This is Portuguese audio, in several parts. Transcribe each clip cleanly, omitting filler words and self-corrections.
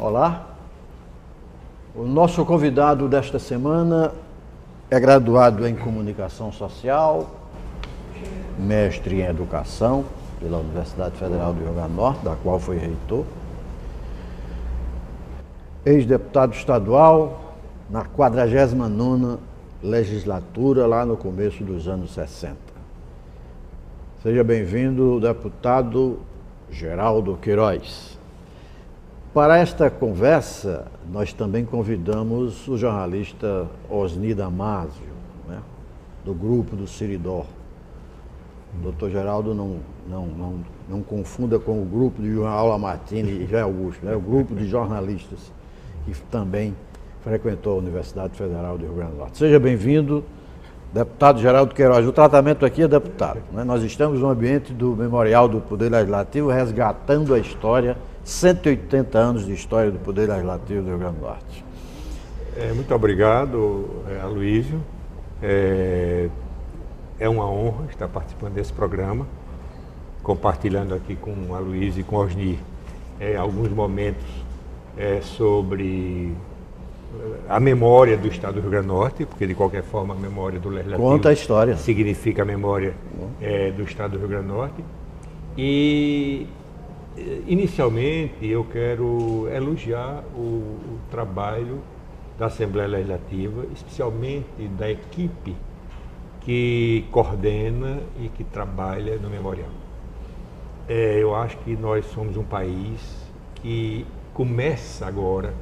Olá, o nosso convidado desta semana é graduado em Comunicação Social, mestre em Educação pela Universidade Federal do Rio Grande do Norte, da qual foi reitor, ex-deputado estadual na 49ª legislatura, lá no começo dos anos 60. Seja bem-vindo, deputado Geraldo Queiroz. Para esta conversa, nós também convidamos o jornalista Osni Damasio, né, do grupo do Siridó. O doutor Geraldo não confunda com o grupo de João Lamartine e José Augusto, né, o grupo de jornalistas que também frequentou a Universidade Federal do Rio Grande do Norte. Seja bem-vindo, deputado Geraldo Queiroz. O tratamento aqui é deputado, né? Nós estamos no ambiente do Memorial do Poder Legislativo, resgatando a história, 180 anos de história do Poder Legislativo do Rio Grande do Norte. Muito obrigado, Aloysio. É uma honra estar participando desse programa, compartilhando aqui com o Aloysio e com o Osni alguns momentos sobre a memória do Estado do Rio Grande do Norte, porque de qualquer forma a memória do Legislativo conta a história, significa a memória do Estado do Rio Grande do Norte. E inicialmente eu quero elogiar o trabalho da Assembleia Legislativa, especialmente da equipe que coordena e que trabalha no memorial. Eu acho que nós somos um país que começa agora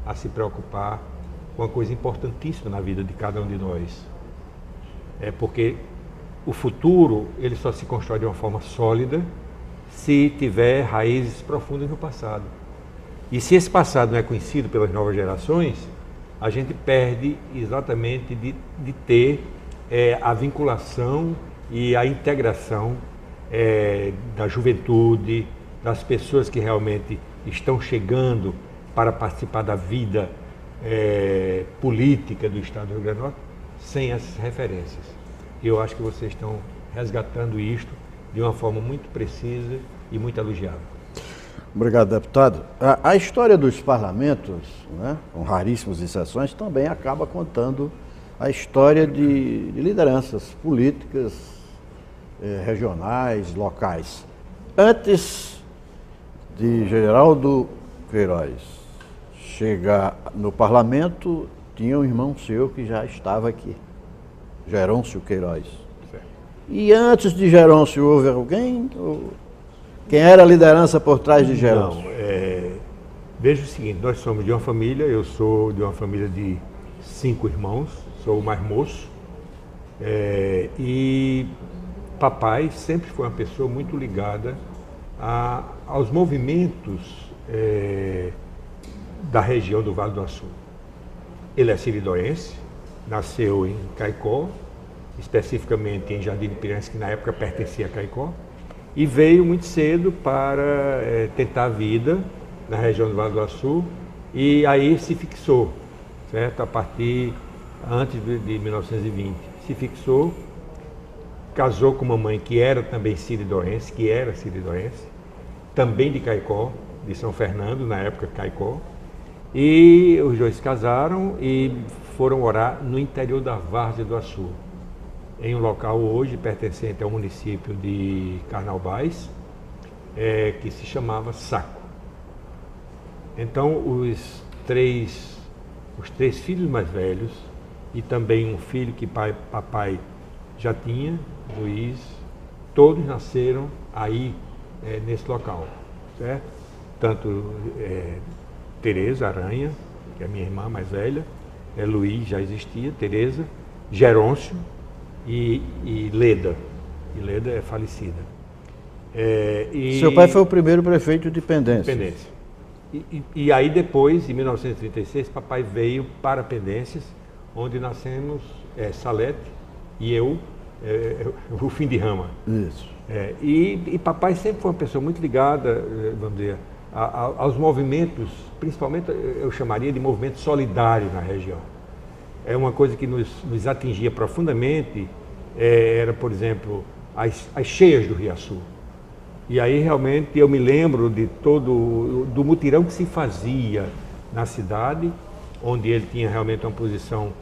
a se preocupar com uma coisa importantíssima na vida de cada um de nós. Porque o futuro ele só se constrói de uma forma sólida se tiver raízes profundas no passado. E se esse passado não é conhecido pelas novas gerações, a gente perde exatamente de ter a vinculação e a integração da juventude, das pessoas que realmente estão chegando para participar da vida política do Estado do Rio Grande do Norte, sem essas referências. E eu acho que vocês estão resgatando isto de uma forma muito precisa e muito elogiável. Obrigado, deputado. A história dos parlamentos, né, com raríssimas exceções, também acaba contando a história de lideranças políticas, regionais, locais. Antes de Geraldo Queiroz chegar no parlamento, tinha um irmão seu que já estava aqui, Gerôncio Queiroz. Certo. E antes de Gerôncio houve alguém? Quem era a liderança por trás de Gerôncio? Veja o seguinte, nós somos de uma família, eu sou de uma família de 5 irmãos, sou o mais moço, e papai sempre foi uma pessoa muito ligada aos movimentos da região do Vale do Açu. Ele é siridoense, nasceu em Caicó, especificamente em Jardim de Piranhas, que na época pertencia a Caicó, e veio muito cedo para tentar a vida na região do Vale do Açu, e aí se fixou, certo? A partir antes de 1920, se fixou, casou com uma mãe que era também siridoense, também de Caicó, de São Fernando, na época Caicó, e os dois se casaram e foram morar no interior da Várzea do Açu, em um local hoje pertencente ao município de Carnaubais, que se chamava Saco. Então os três filhos mais velhos e também um filho que papai já tinha, Luiz, todos nasceram aí nesse local, certo? Tanto Tereza Aranha, que é a minha irmã mais velha, Luiz já existia, Tereza, Gerôncio e Leda. E Leda é falecida. Seu pai foi o primeiro prefeito de Pendências. E aí depois, em 1936, papai veio para Pendências, onde nascemos Salete e eu, o fim de rama. Isso. E papai sempre foi uma pessoa muito ligada, vamos dizer, aos movimentos, principalmente eu chamaria de movimento solidário na região. É uma coisa que nos atingia profundamente, era, por exemplo, as cheias do Riaçu. E aí realmente eu me lembro de do mutirão que se fazia na cidade, onde ele tinha realmente uma posição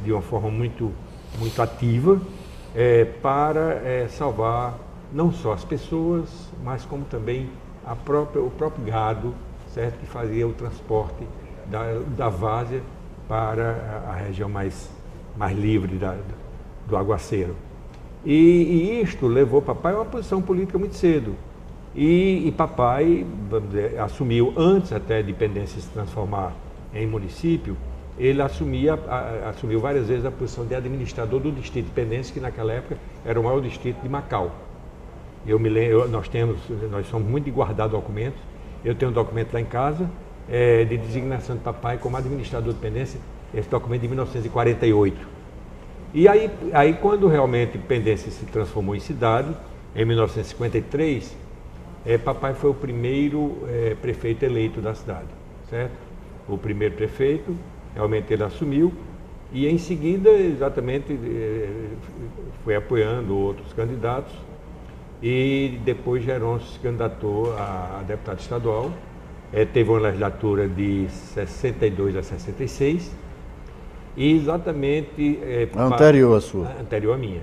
de uma forma muito ativa, para salvar não só as pessoas, mas como também o próprio gado, certo? Que fazia o transporte da várzea para a região mais livre do aguaceiro. E isto levou papai a uma posição política muito cedo. E papai, vamos dizer, assumiu, antes até de Pendência se transformar em município, ele assumiu várias vezes a posição de administrador do distrito de Pendência, que naquela época era o maior distrito de Macau. Eu me lembro, nós somos muito de guardar documentos. Eu tenho um documento lá em casa de designação de papai como administrador de Pendência, esse documento de 1948. E aí quando realmente Pendência se transformou em cidade, em 1953, papai foi o primeiro prefeito eleito da cidade, certo? O primeiro prefeito, realmente ele assumiu, e em seguida, exatamente, foi apoiando outros candidatos, e depois Geroncio se candidatou a deputado estadual, teve uma legislatura de 62 a 66, e exatamente... anterior à sua. Anterior à minha.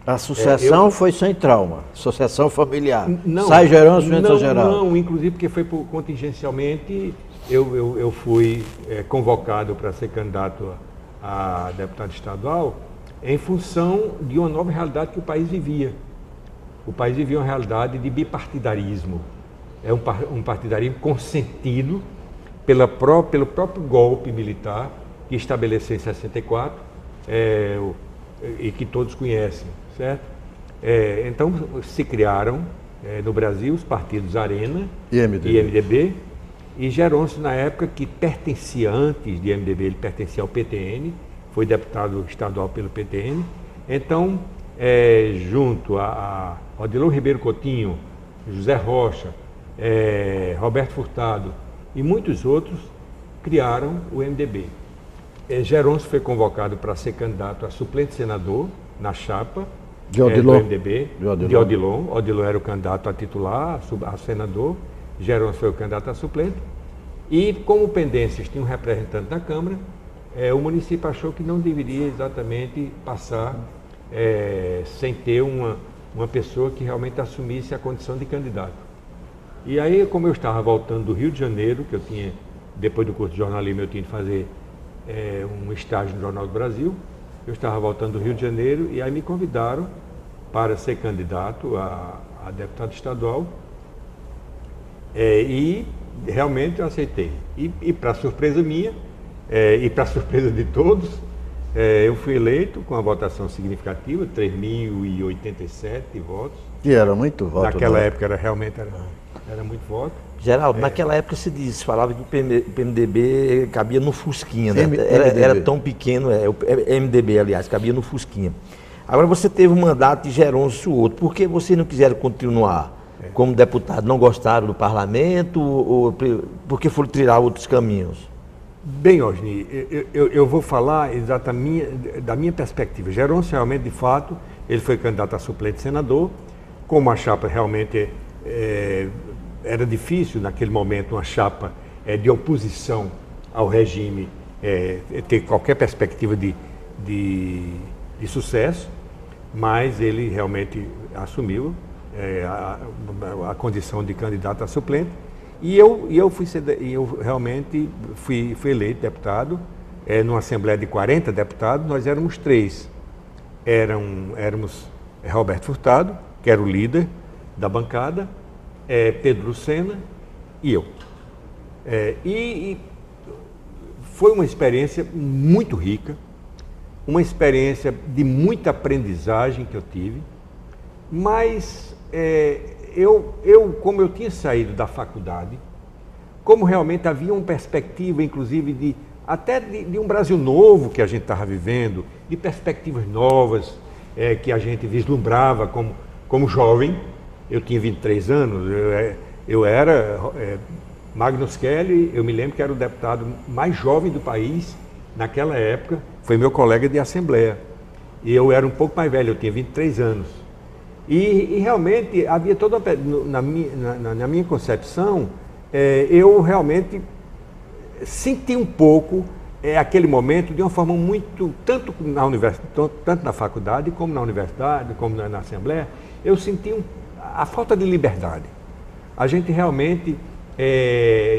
A sucessão foi sem trauma, sucessão familiar. Não, sai Geroncio, entra Geraldo. Não, inclusive porque foi contingencialmente, eu fui convocado para ser candidato a deputado estadual em função de uma nova realidade que o país vivia. O país vivia uma realidade de bipartidarismo. É um partidarismo consentido pelo próprio golpe militar que estabeleceu em 64 e que todos conhecem, certo? Então se criaram no Brasil os partidos Arena e MDB, e Geroncio, na época, que pertencia, antes de MDB, ele pertencia ao PTN, foi deputado estadual pelo PTN. Então, junto a Odilon Ribeiro Coutinho, José Rocha, Roberto Furtado e muitos outros, criaram o MDB. Geroncio foi convocado para ser candidato a suplente senador na chapa do MDB, de Odilon. Odilon era o candidato a titular, a senador. Geroncio foi o candidato a suplente. E como Pendências tinha um representante na Câmara, o município achou que não deveria exatamente passar sem ter uma pessoa que realmente assumisse a condição de candidato. E aí, como eu estava voltando do Rio de Janeiro, que eu tinha, depois do curso de jornalismo, eu tinha de fazer um estágio no Jornal do Brasil, eu estava voltando do Rio de Janeiro e aí me convidaram para ser candidato a deputado estadual. E realmente eu aceitei. E para surpresa minha, e para surpresa de todos, eu fui eleito com uma votação significativa, 3.087 votos. E era muito voto. Naquela época realmente era muito voto. Geraldo, naquela época se falava que o PMDB cabia no Fusquinha, né? Era tão pequeno, o MDB, aliás, cabia no Fusquinha. Agora você teve um mandato de Geroncio outro, por que vocês não quiseram continuar como deputado? Não gostaram do parlamento ou porque foram trilhar outros caminhos? Bem, Osni, eu vou falar exatamente da minha perspectiva. Geroncio realmente, de fato, ele foi candidato a suplente senador, como a chapa realmente era difícil naquele momento, uma chapa de oposição ao regime ter qualquer perspectiva de sucesso, mas ele realmente assumiu a condição de candidato a suplente. E eu realmente fui eleito deputado, numa Assembleia de 40 deputados, nós éramos 3. Éramos Roberto Furtado, que era o líder da bancada, Pedro Lucena e eu. E foi uma experiência muito rica, uma experiência de muita aprendizagem que eu tive, mas como eu tinha saído da faculdade, como realmente havia uma perspectiva, inclusive, até de um Brasil novo que a gente estava vivendo, de perspectivas novas que a gente vislumbrava como jovem. Eu tinha 23 anos, eu era Magnus Kelly, eu me lembro que era o deputado mais jovem do país naquela época, foi meu colega de assembleia. E eu era um pouco mais velho, eu tinha 23 anos. E realmente havia toda na minha concepção, eu realmente senti um pouco aquele momento de uma forma muito, tanto na faculdade, como na universidade, como na Assembleia, eu senti a falta de liberdade. A gente realmente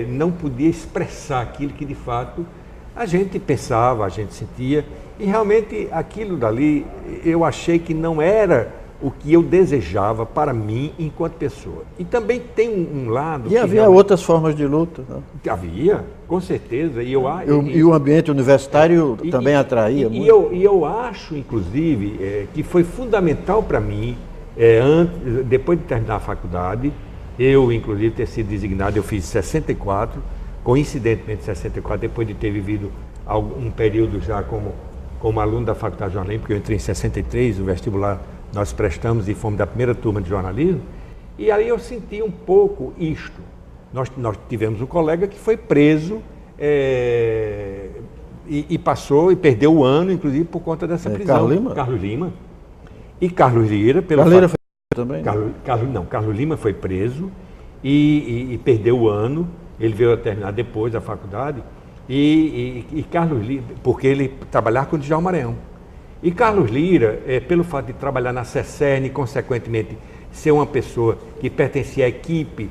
não podia expressar aquilo que de fato a gente pensava, a gente sentia, e realmente aquilo dali eu achei que não era o que eu desejava para mim enquanto pessoa. E também tem um lado... E havia outras formas de luta? Não? Havia, com certeza. E o ambiente universitário também atraía muito? E eu acho, inclusive, que foi fundamental para mim, depois de terminar a faculdade, eu, inclusive, ter sido designado, eu fiz 64, coincidentemente 64, depois de ter vivido um período já como aluno da Faculdade de Jornalismo, porque eu entrei em 63, o vestibular nós prestamos e fomos da primeira turma de jornalismo, e aí eu senti um pouco isto. Nós tivemos um colega que foi preso e passou e perdeu o ano, inclusive, por conta dessa prisão. Carlos Lima? Carlos Lima. E Carlos Lira... Carlos Lira foi também? Carlos Lima foi preso e perdeu o ano, ele veio a terminar depois da faculdade, e Carlos Lira, porque ele trabalhava com o Djalma Maranhão. E Carlos Lira, pelo fato de trabalhar na CECERN e, consequentemente, ser uma pessoa que pertencia à equipe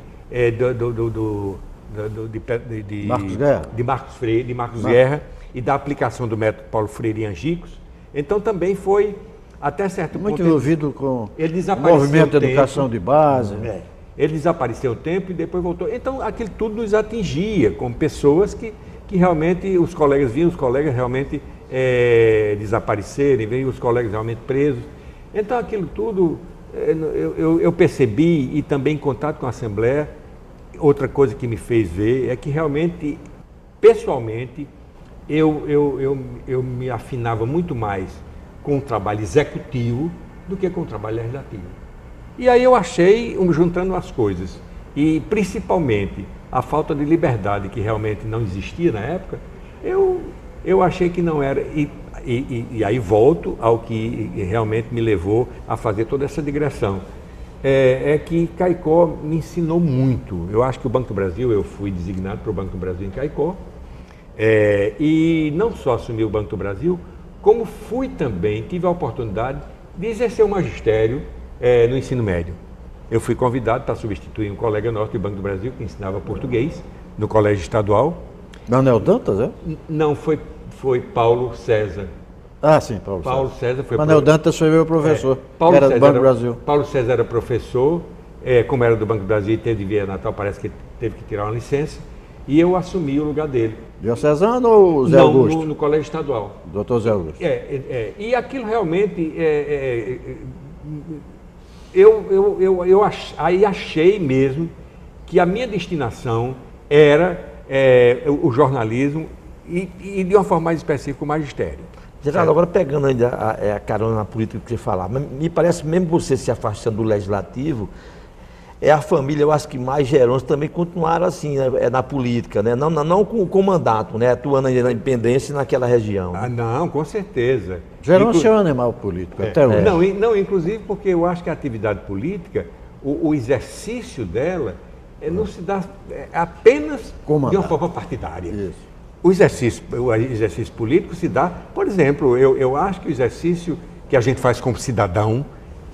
de Marcos Guerra e da aplicação do método Paulo Freire e Angicos, então também foi, até certo ponto... Muito envolvido com o movimento de educação de base. Ele desapareceu um tempo e depois voltou. Então, aquilo tudo nos atingia, como pessoas que realmente os colegas realmente desaparecerem, veio os colegas realmente presos. Então aquilo tudo eu percebi, e também em contato com a Assembleia, outra coisa que me fez ver é que realmente, pessoalmente, eu me afinava muito mais com o trabalho executivo do que com o trabalho legislativo. E aí eu achei, juntando as coisas, e principalmente a falta de liberdade que realmente não existia na época, eu achei que não era, e aí volto ao que realmente me levou a fazer toda essa digressão. É que Caicó me ensinou muito. Eu acho que o Banco do Brasil, eu fui designado para o Banco do Brasil em Caicó, e não só assumi o Banco do Brasil, como tive a oportunidade de exercer o magistério no ensino médio. Eu fui convidado para substituir um colega nosso do Banco do Brasil, que ensinava português, no colégio estadual. Manuel Dantas, é? Não, foi Paulo César. Ah, sim, Paulo César. Foi Manuel Dantas foi meu professor, era do Banco do Brasil. Paulo César era professor, como era do Banco do Brasil e teve de vir a Natal, parece que teve que tirar uma licença, e eu assumi o lugar dele. Diocesano ou Zé Augusto? No colégio estadual. Doutor Zé Augusto. E aquilo realmente, eu achei mesmo que a minha destinação era o jornalismo e de uma forma mais específica o magistério. Geraldo, agora pegando ainda a carona na política que você falava, me parece, mesmo você se afastando do legislativo, a família, eu acho que mais Gerôncio também continuaram assim, na política, né? Não com mandato, né? Atuando ainda na independência e naquela região. Né? Não, com certeza. Gerôncio é um animal político, até hoje. Não, inclusive porque eu acho que a atividade política, o exercício dela, não se dá apenas de uma forma partidária. Isso. O exercício político se dá, por exemplo, eu acho que o exercício que a gente faz como cidadão,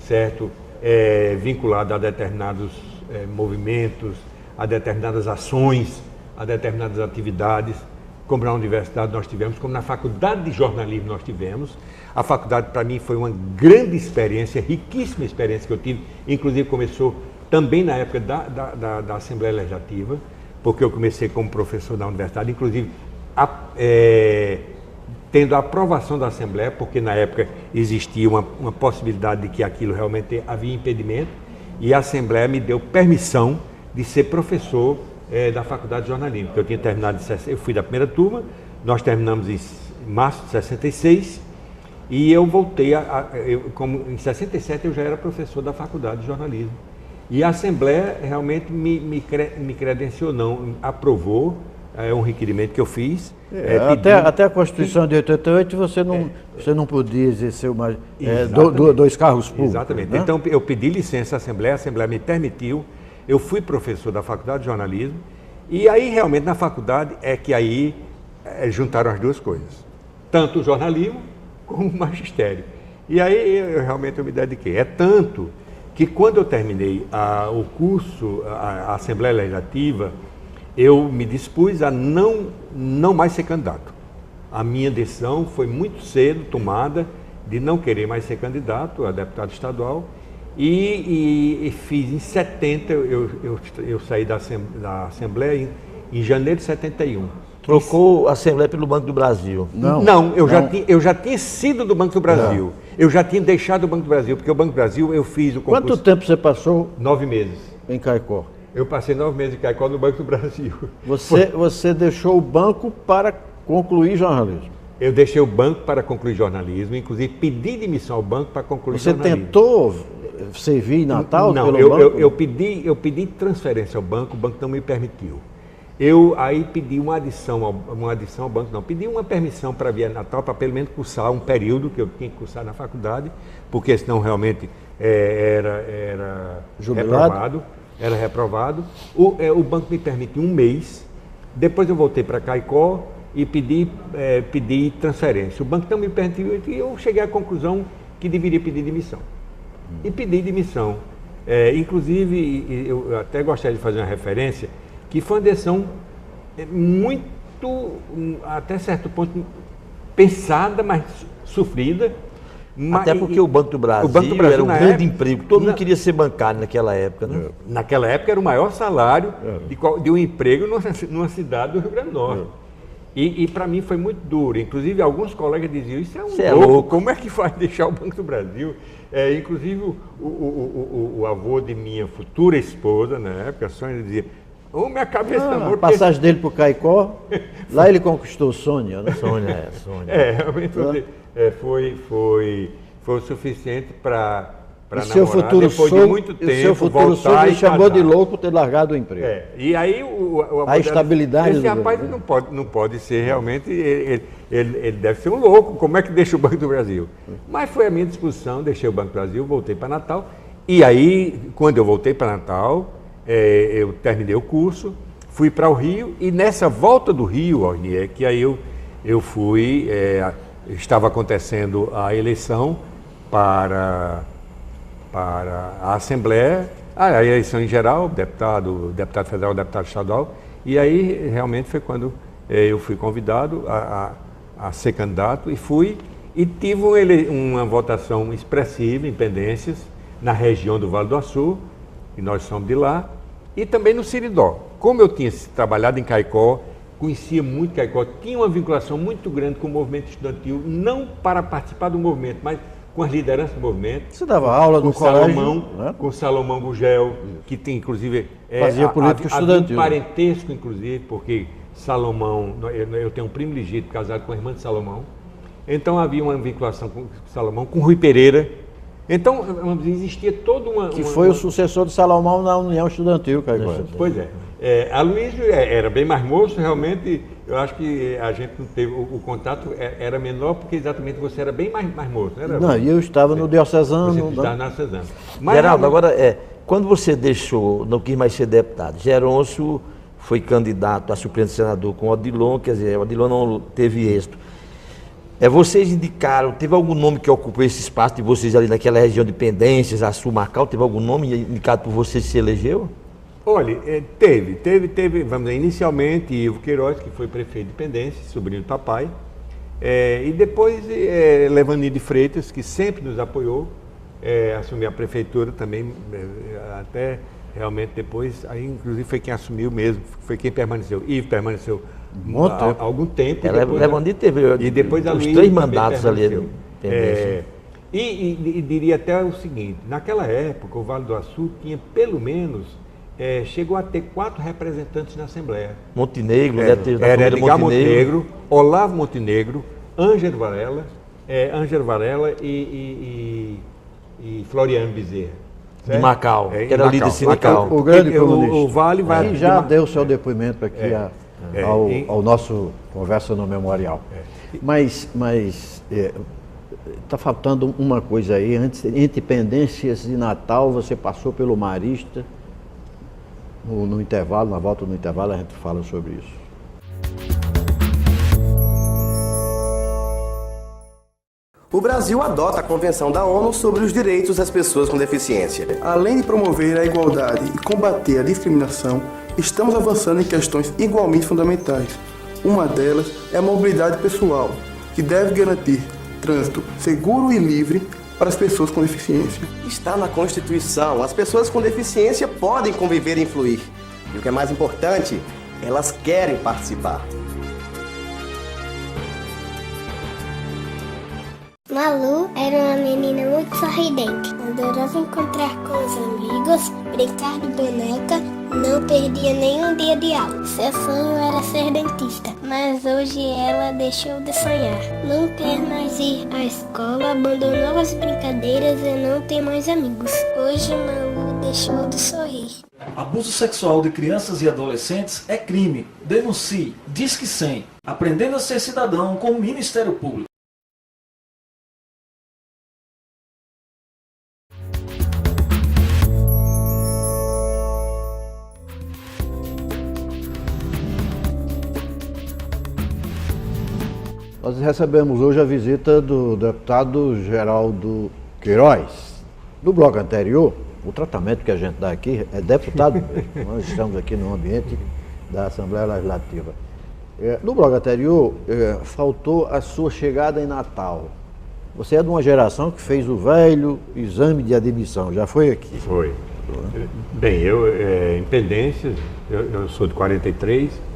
certo? Vinculado a determinados movimentos, a determinadas ações, a determinadas atividades, como na universidade nós tivemos, como na faculdade de jornalismo nós tivemos. A faculdade, para mim, foi uma grande experiência, riquíssima experiência que eu tive, inclusive começou também na época da Assembleia Legislativa, porque eu comecei como professor da universidade, inclusive tendo a aprovação da Assembleia, porque na época existia uma possibilidade de que aquilo realmente havia impedimento, e a Assembleia me deu permissão de ser professor da Faculdade de Jornalismo, porque eu tinha terminado, eu fui da primeira turma, nós terminamos em março de 66, e eu voltei, como em 67 eu já era professor da Faculdade de Jornalismo. E a Assembleia realmente me credenciou, aprovou é um requerimento que eu fiz. Até a Constituição de 88 você não podia exercer dois cargos públicos. Exatamente. Né? Então eu pedi licença à Assembleia, a Assembleia me permitiu, eu fui professor da Faculdade de Jornalismo, e aí realmente na faculdade é que aí juntaram as duas coisas, tanto o jornalismo como o magistério. E aí realmente eu me dediquei. É tanto que quando eu terminei o curso, a Assembleia Legislativa, eu me dispus a não mais ser candidato. A minha decisão foi muito cedo tomada de não querer mais ser candidato a deputado estadual e fiz em 70, eu saí da Assembleia em janeiro de 71. Trocou a Assembleia pelo Banco do Brasil? Não, eu já tinha sido do Banco do Brasil. Não. Eu já tinha deixado o Banco do Brasil, porque o Banco do Brasil eu fiz o concurso... Quanto tempo você passou? 9 meses. Em Caicó? Eu passei 9 meses em Caicó no Banco do Brasil. Você deixou o banco para concluir jornalismo? Eu deixei o banco para concluir jornalismo, inclusive pedi demissão ao banco para concluir jornalismo. Você tentou servir em Natal pelo banco? Eu pedi transferência ao banco, o banco não me permitiu. Eu aí pedi uma adição ao banco, não, pedi uma permissão para vir a Natal, para pelo menos cursar um período que eu tinha que cursar na faculdade, porque senão realmente era reprovado. Era reprovado. O banco me permitiu um mês, depois eu voltei para Caicó e pedi transferência. O banco não me permitiu e eu cheguei à conclusão que deveria pedir demissão. E pedi demissão. Inclusive, eu até gostaria de fazer uma referência, que foi uma decisão muito, até certo ponto, pensada, mas sofrida. Até porque o Banco do Brasil era um grande emprego, todo mundo queria ser bancário naquela época. Né? Naquela época era o maior salário de um emprego numa cidade do Rio Grande do Norte. E para mim foi muito duro. Inclusive alguns colegas diziam, isso é louco, como é que vai deixar o Banco do Brasil? Inclusive o avô de minha futura esposa, na época, a Sônia, dizia, minha cabeça a passagem dele para o Caicó, lá ele conquistou Sônia, né? Sônia. Realmente foi o suficiente para namorar, seu futuro depois de muito tempo, seu futuro voltar e chamou de louco ter largado o emprego. E aí a estabilidade esse rapaz não pode ser realmente, ele deve ser um louco, como é que deixa o Banco do Brasil? Mas foi a minha disposição, deixei o Banco do Brasil, voltei para Natal, e aí, quando eu voltei para Natal, eu terminei o curso, fui para o Rio, e nessa volta do Rio, Ornier, que aí eu fui, estava acontecendo a eleição para a Assembleia, a eleição em geral, deputado federal, deputado estadual, e aí realmente foi quando eu fui convidado a ser candidato e fui, e tive uma votação expressiva em Pendências, na região do Vale do Açu, e nós somos de lá, e também no Siridó. Como eu tinha trabalhado em Caicó, conhecia muito Caicó, tinha uma vinculação muito grande com o movimento estudantil, não para participar do movimento, mas com as lideranças do movimento. Você dava aula no colégio? Com Salomão Gugel, que tem inclusive... Fazia política estudantil. Um parentesco, inclusive, porque Salomão, eu tenho um primo legítimo casado com a irmã de Salomão, então havia uma vinculação com Salomão, com Rui Pereira. Então, existia toda uma... Que foi o sucessor de Salomão na União Estudantil, Caicó. Pois é. Aloysio era bem mais moço, realmente, eu acho que a gente não teve... O contato era menor, porque exatamente você era bem mais moço, não era? Não, e eu estava no Diocesano. Você estava no Diocesano. Geraldo, agora, quando você não quis mais ser deputado, Geroncio foi candidato a suplente senador com Odilon, quer dizer, Odilon não teve êxito. Vocês indicaram, teve algum nome que ocupou esse espaço de vocês ali naquela região de Pendências, Açu, Macau, teve algum nome indicado por vocês que se elegeu? Olha, teve, vamos dizer, inicialmente Ivo Queiroz, que foi prefeito de Pendências, sobrinho do papai, e depois Levani de Freitas, que sempre nos apoiou, assumiu a prefeitura também, até realmente depois, aí inclusive foi quem assumiu mesmo, foi quem permaneceu. Ivo permaneceu algum tempo. Levani teve e depois os 3 mandatos ali. E diria até o seguinte, naquela época o Vale do Açu tinha pelo menos, chegou a ter 4 representantes na Assembleia. Montenegro, era Edgar Montenegro, Olavo Montenegro, Ângelo Varela e Floriano Bezerra. De Macau, que era líder sindical. O grande comunista. O Vale vai... já deu seu depoimento aqui ao nosso Conversa no Memorial. Mas está faltando uma coisa aí, entre Pendências e Natal, você passou pelo Marista, no intervalo, na volta do intervalo a gente fala sobre isso. O Brasil adota a Convenção da ONU sobre os direitos das pessoas com deficiência. Além de promover a igualdade e combater a discriminação, estamos avançando em questões igualmente fundamentais. Uma delas é a mobilidade pessoal, que deve garantir trânsito seguro e livre para as pessoas com deficiência. Está na Constituição. As pessoas com deficiência podem conviver e influir. E o que é mais importante, elas querem participar. Malu era uma menina muito sorridente. Adorava encontrar com os amigos, brincar de boneca, não perdia nenhum dia de aula. Seu sonho era ser dentista, mas hoje ela deixou de sonhar. Não quer mais ir à escola, abandonou as brincadeiras e não tem mais amigos. Hoje Malu deixou de sorrir. Abuso sexual de crianças e adolescentes é crime. Denuncie. Disque 100. Aprendendo a ser cidadão com o Ministério Público. Nós recebemos hoje a visita do deputado Geraldo Queiroz. No bloco anterior, o tratamento que a gente dá aqui é deputado, nós estamos aqui no ambiente da Assembleia Legislativa. No bloco anterior, faltou a sua chegada em Natal. Você é de uma geração que fez o velho exame de admissão, já foi aqui? Foi. Bem, eu, em Pendências, eu sou de 43,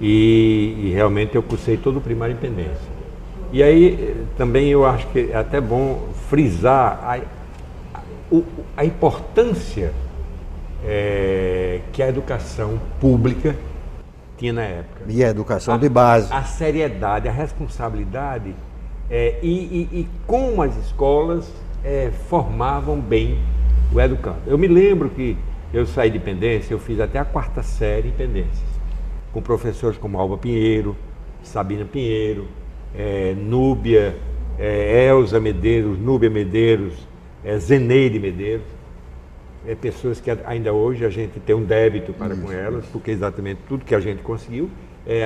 e realmente eu cursei todo o primário em Pendência. E aí também eu acho que é até bom frisar a importância que a educação pública tinha na época. E a educação de base. A seriedade, a responsabilidade e como as escolas formavam bem o educando. Eu me lembro que eu saí de Pendência, eu fiz até a 4ª série em Pendências, com professores como Alba Pinheiro, Sabina Pinheiro, Núbia, Elza Medeiros, Núbia Medeiros, Zeneide Medeiros, pessoas que ainda hoje a gente tem um débito para com elas, porque exatamente tudo que a gente conseguiu,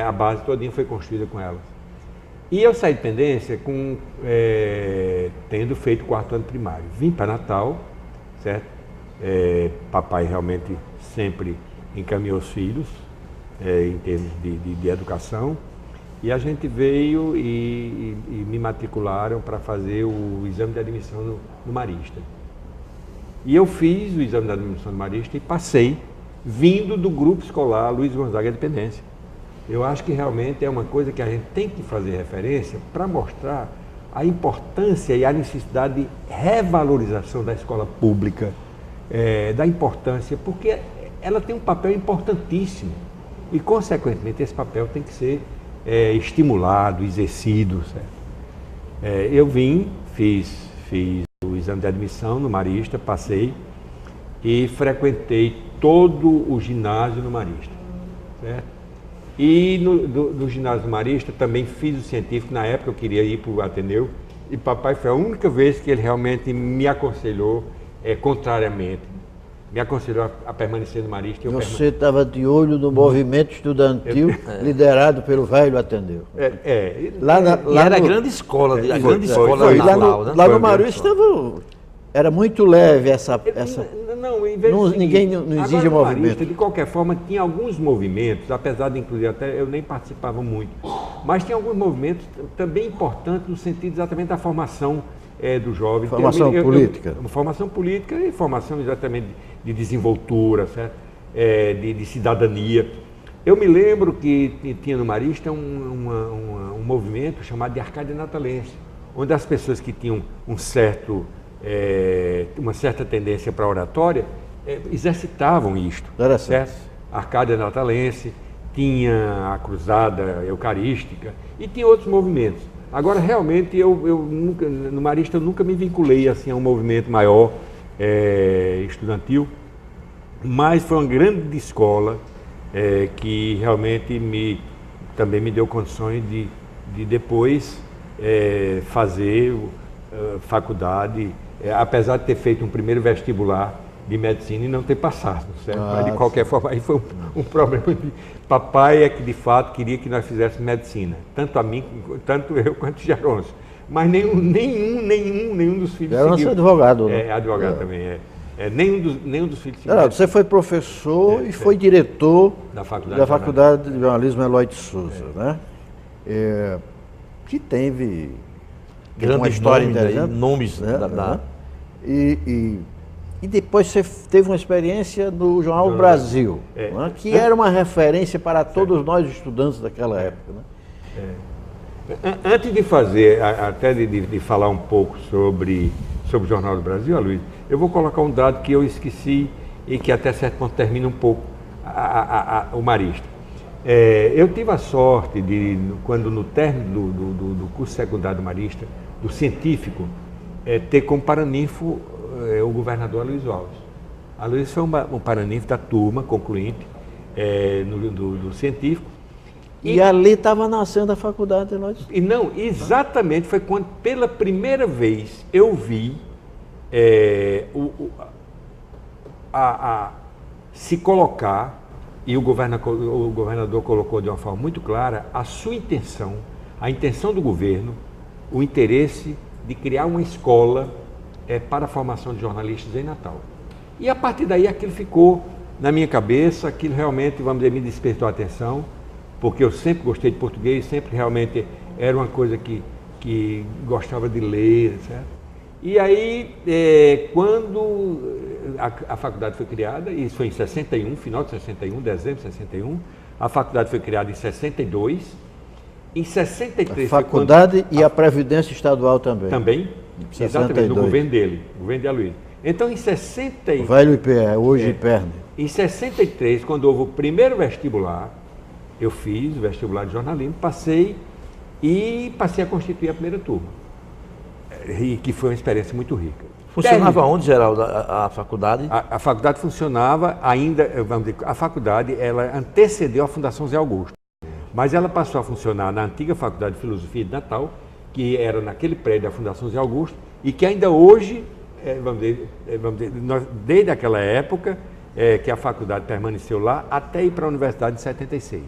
a base todinha foi construída com elas. E eu saí de Pendência tendo feito o 4º ano primário. Vim para Natal, certo? Papai realmente sempre encaminhou os filhos, em termos de educação, e a gente veio e me matricularam para fazer o exame de admissão no Marista. E eu fiz o exame de admissão no Marista e passei, vindo do grupo escolar Luiz Gonzaga de Pendência. Eu acho que realmente é uma coisa que a gente tem que fazer referência para mostrar a importância e a necessidade de revalorização da escola pública, da importância, porque ela tem um papel importantíssimo. E, consequentemente, esse papel tem que ser estimulado, exercido. Certo? Eu fiz o exame de admissão no Marista, passei e frequentei todo o ginásio no Marista. Certo? E no ginásio do Marista também fiz o científico. Na época eu queria ir para o Ateneu e papai foi a única vez que ele realmente me aconselhou contrariamente. Me aconselhou a permanecer no Marista. Você estava de olho no movimento estudantil liderado pelo velho Ateneu. Era a grande escola, Lá no Marista era muito leve essa... ninguém não exige movimento. Marista, de qualquer forma, tinha alguns movimentos, apesar de, inclusive, até eu nem participava muito, mas tinha alguns movimentos também importantes no sentido exatamente da formação do jovem. Formação política. Formação política e formação exatamente de desenvoltura, certo? De cidadania. Eu me lembro que tinha no Marista um movimento chamado de Arcádia Natalense, onde as pessoas que tinham uma certa tendência para a oratória exercitavam isto. Era certo. Arcádia Natalense, tinha a Cruzada Eucarística e tinha outros movimentos. Agora, realmente, no Marista eu nunca me vinculei assim, a um movimento maior estudantil, mas foi uma grande escola, que realmente também me deu condições de depois fazer faculdade, apesar de ter feito um primeiro vestibular de medicina e não ter passado, certo? Mas de qualquer forma, aí foi um problema de papai é que de fato queria que nós fizéssemos medicina, tanto eu quanto Gerôncio. Mas nenhum dos filhos seguiu. Gerôncio é advogado, né? Advogado também, nenhum dos filhos seguiu. Você foi professor e foi diretor da Faculdade de Jornalismo Eloy de Souza, né? Que teve uma história interessante. Nomes, né? E depois você teve uma experiência no Jornal Brasil, né? Que era uma referência para todos nós estudantes daquela época, né? Antes de fazer, até de falar um pouco sobre o Jornal do Brasil, Aloysio, eu vou colocar um dado que eu esqueci e que até certo ponto termina um pouco o Marista. Eu tive a sorte de, quando no término do curso secundário do Marista, do científico, ter como paraninfo o governador Aloysio Alves. Aloysio foi um paraninfo da turma concluinte do científico. E ali estava nascendo a faculdade de Eloy de Souza. E não, exatamente, foi quando pela primeira vez eu vi se colocar, e o governador colocou de uma forma muito clara a sua intenção, a intenção do governo, o interesse de criar uma escola para a formação de jornalistas em Natal. E a partir daí aquilo ficou na minha cabeça, aquilo realmente, vamos dizer, me despertou a atenção, porque eu sempre gostei de português, sempre realmente era uma coisa que gostava de ler, certo? E aí, quando a faculdade foi criada, isso foi em 61, final de 61, dezembro de 61, a faculdade foi criada em 62, em 63... A faculdade e a Previdência Estadual também. Também, exatamente, no governo dele, governo de Aloysio. Então, em 60... O velho IPE, hoje IPERN. Em 63, quando houve o primeiro vestibular, eu fiz o vestibular de jornalismo, passei a constituir a primeira turma. E que foi uma experiência muito rica. Funcionava onde, Geraldo, a faculdade? A faculdade funcionava ainda, vamos dizer, a faculdade ela antecedeu a Fundação Zé Augusto, mas ela passou a funcionar na antiga Faculdade de Filosofia de Natal, que era naquele prédio da Fundação Zé Augusto, e que ainda hoje, desde aquela época, que a faculdade permaneceu lá, até ir para a universidade em 76.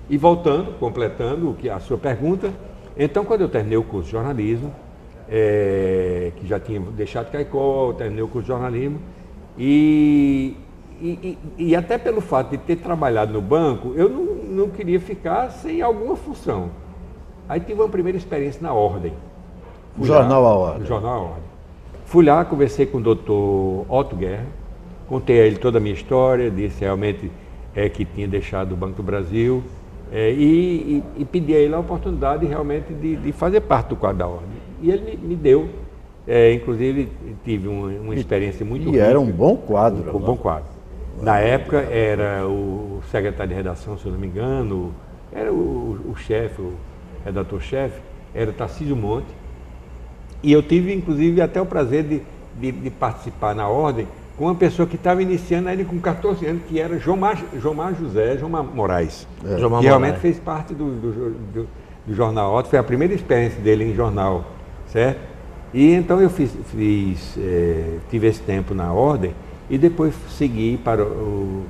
E voltando, completando a sua pergunta, então quando eu terminei o curso de jornalismo, que já tinha deixado Caicó, terminei o curso de jornalismo, e até pelo fato de ter trabalhado no banco, eu não queria ficar sem alguma função. Aí tive uma primeira experiência na Ordem. Jornal A Ordem. Jornal A Ordem. Fui lá, conversei com o doutor Otto Guerra, contei a ele toda a minha história, disse realmente que tinha deixado o Banco do Brasil, e pedi a ele a oportunidade realmente de fazer parte do quadro da Ordem. E ele me deu, inclusive tive uma experiência muito rica. E era um bom quadro. Um bom quadro. Na época era o secretário de redação, se eu não me engano, era o chefe, o redator-chefe, era Tarcísio Monte. E eu tive, inclusive, até o prazer de participar na Ordem com uma pessoa que estava iniciando ainda com 14 anos, que era João Mar Moraes. Que realmente fez parte do Jornal Otto, foi a primeira experiência dele em jornal, certo? E então eu tive esse tempo na Ordem e depois segui para o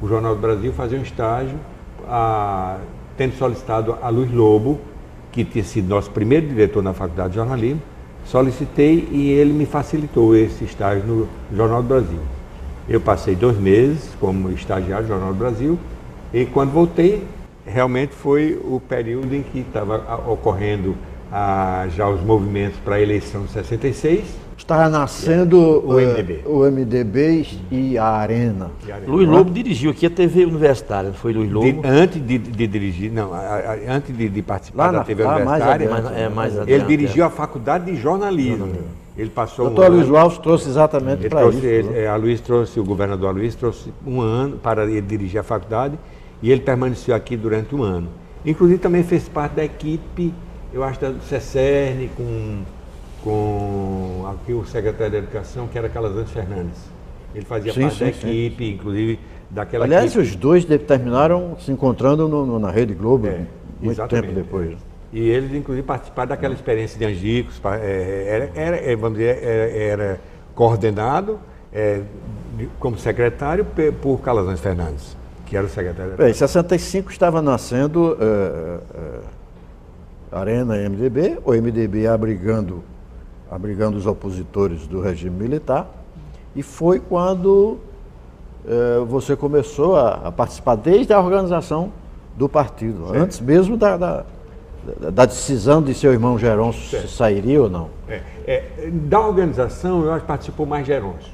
Jornal do Brasil fazer um estágio, tendo solicitado a Luiz Lobo, que tinha sido nosso primeiro diretor na Faculdade de Jornalismo, solicitei e ele me facilitou esse estágio no Jornal do Brasil. Eu passei 2 meses como estagiário do Jornal do Brasil e quando voltei, realmente foi o período em que estava ocorrendo já os movimentos para a eleição de 66. Estava nascendo o MDB e a Arena. Luiz Lobo dirigiu aqui a TV Universitária, não foi Luiz Lobo? Antes de dirigir, não, antes de participar da TV Universitária, mais adiante, ele dirigiu a Faculdade de Jornalismo. Ele passou o doutor Luiz Alves trouxe exatamente para isso. O governador Luiz trouxe 1 ano para ele dirigir a faculdade e ele permaneceu aqui durante 1 ano. Inclusive também fez parte da equipe, eu acho, da CECERN, com aqui o secretário da Educação, que era Calazans Fernandes. Ele fazia parte da equipe, inclusive daquela Aliás, equipe. os dois terminaram se encontrando na Rede Globo muito exatamente, tempo depois. E eles, inclusive, participaram daquela experiência de Angicos, vamos dizer, era coordenado como secretário por Calazans Fernandes, que era o secretário. Em 65 estava nascendo Arena e MDB, o MDB abrigando os opositores do regime militar, e foi quando você começou a participar desde a organização do partido, certo. Antes mesmo da decisão de seu irmão Geronço se sairia ou não. Da organização, eu acho que participou mais Geronço.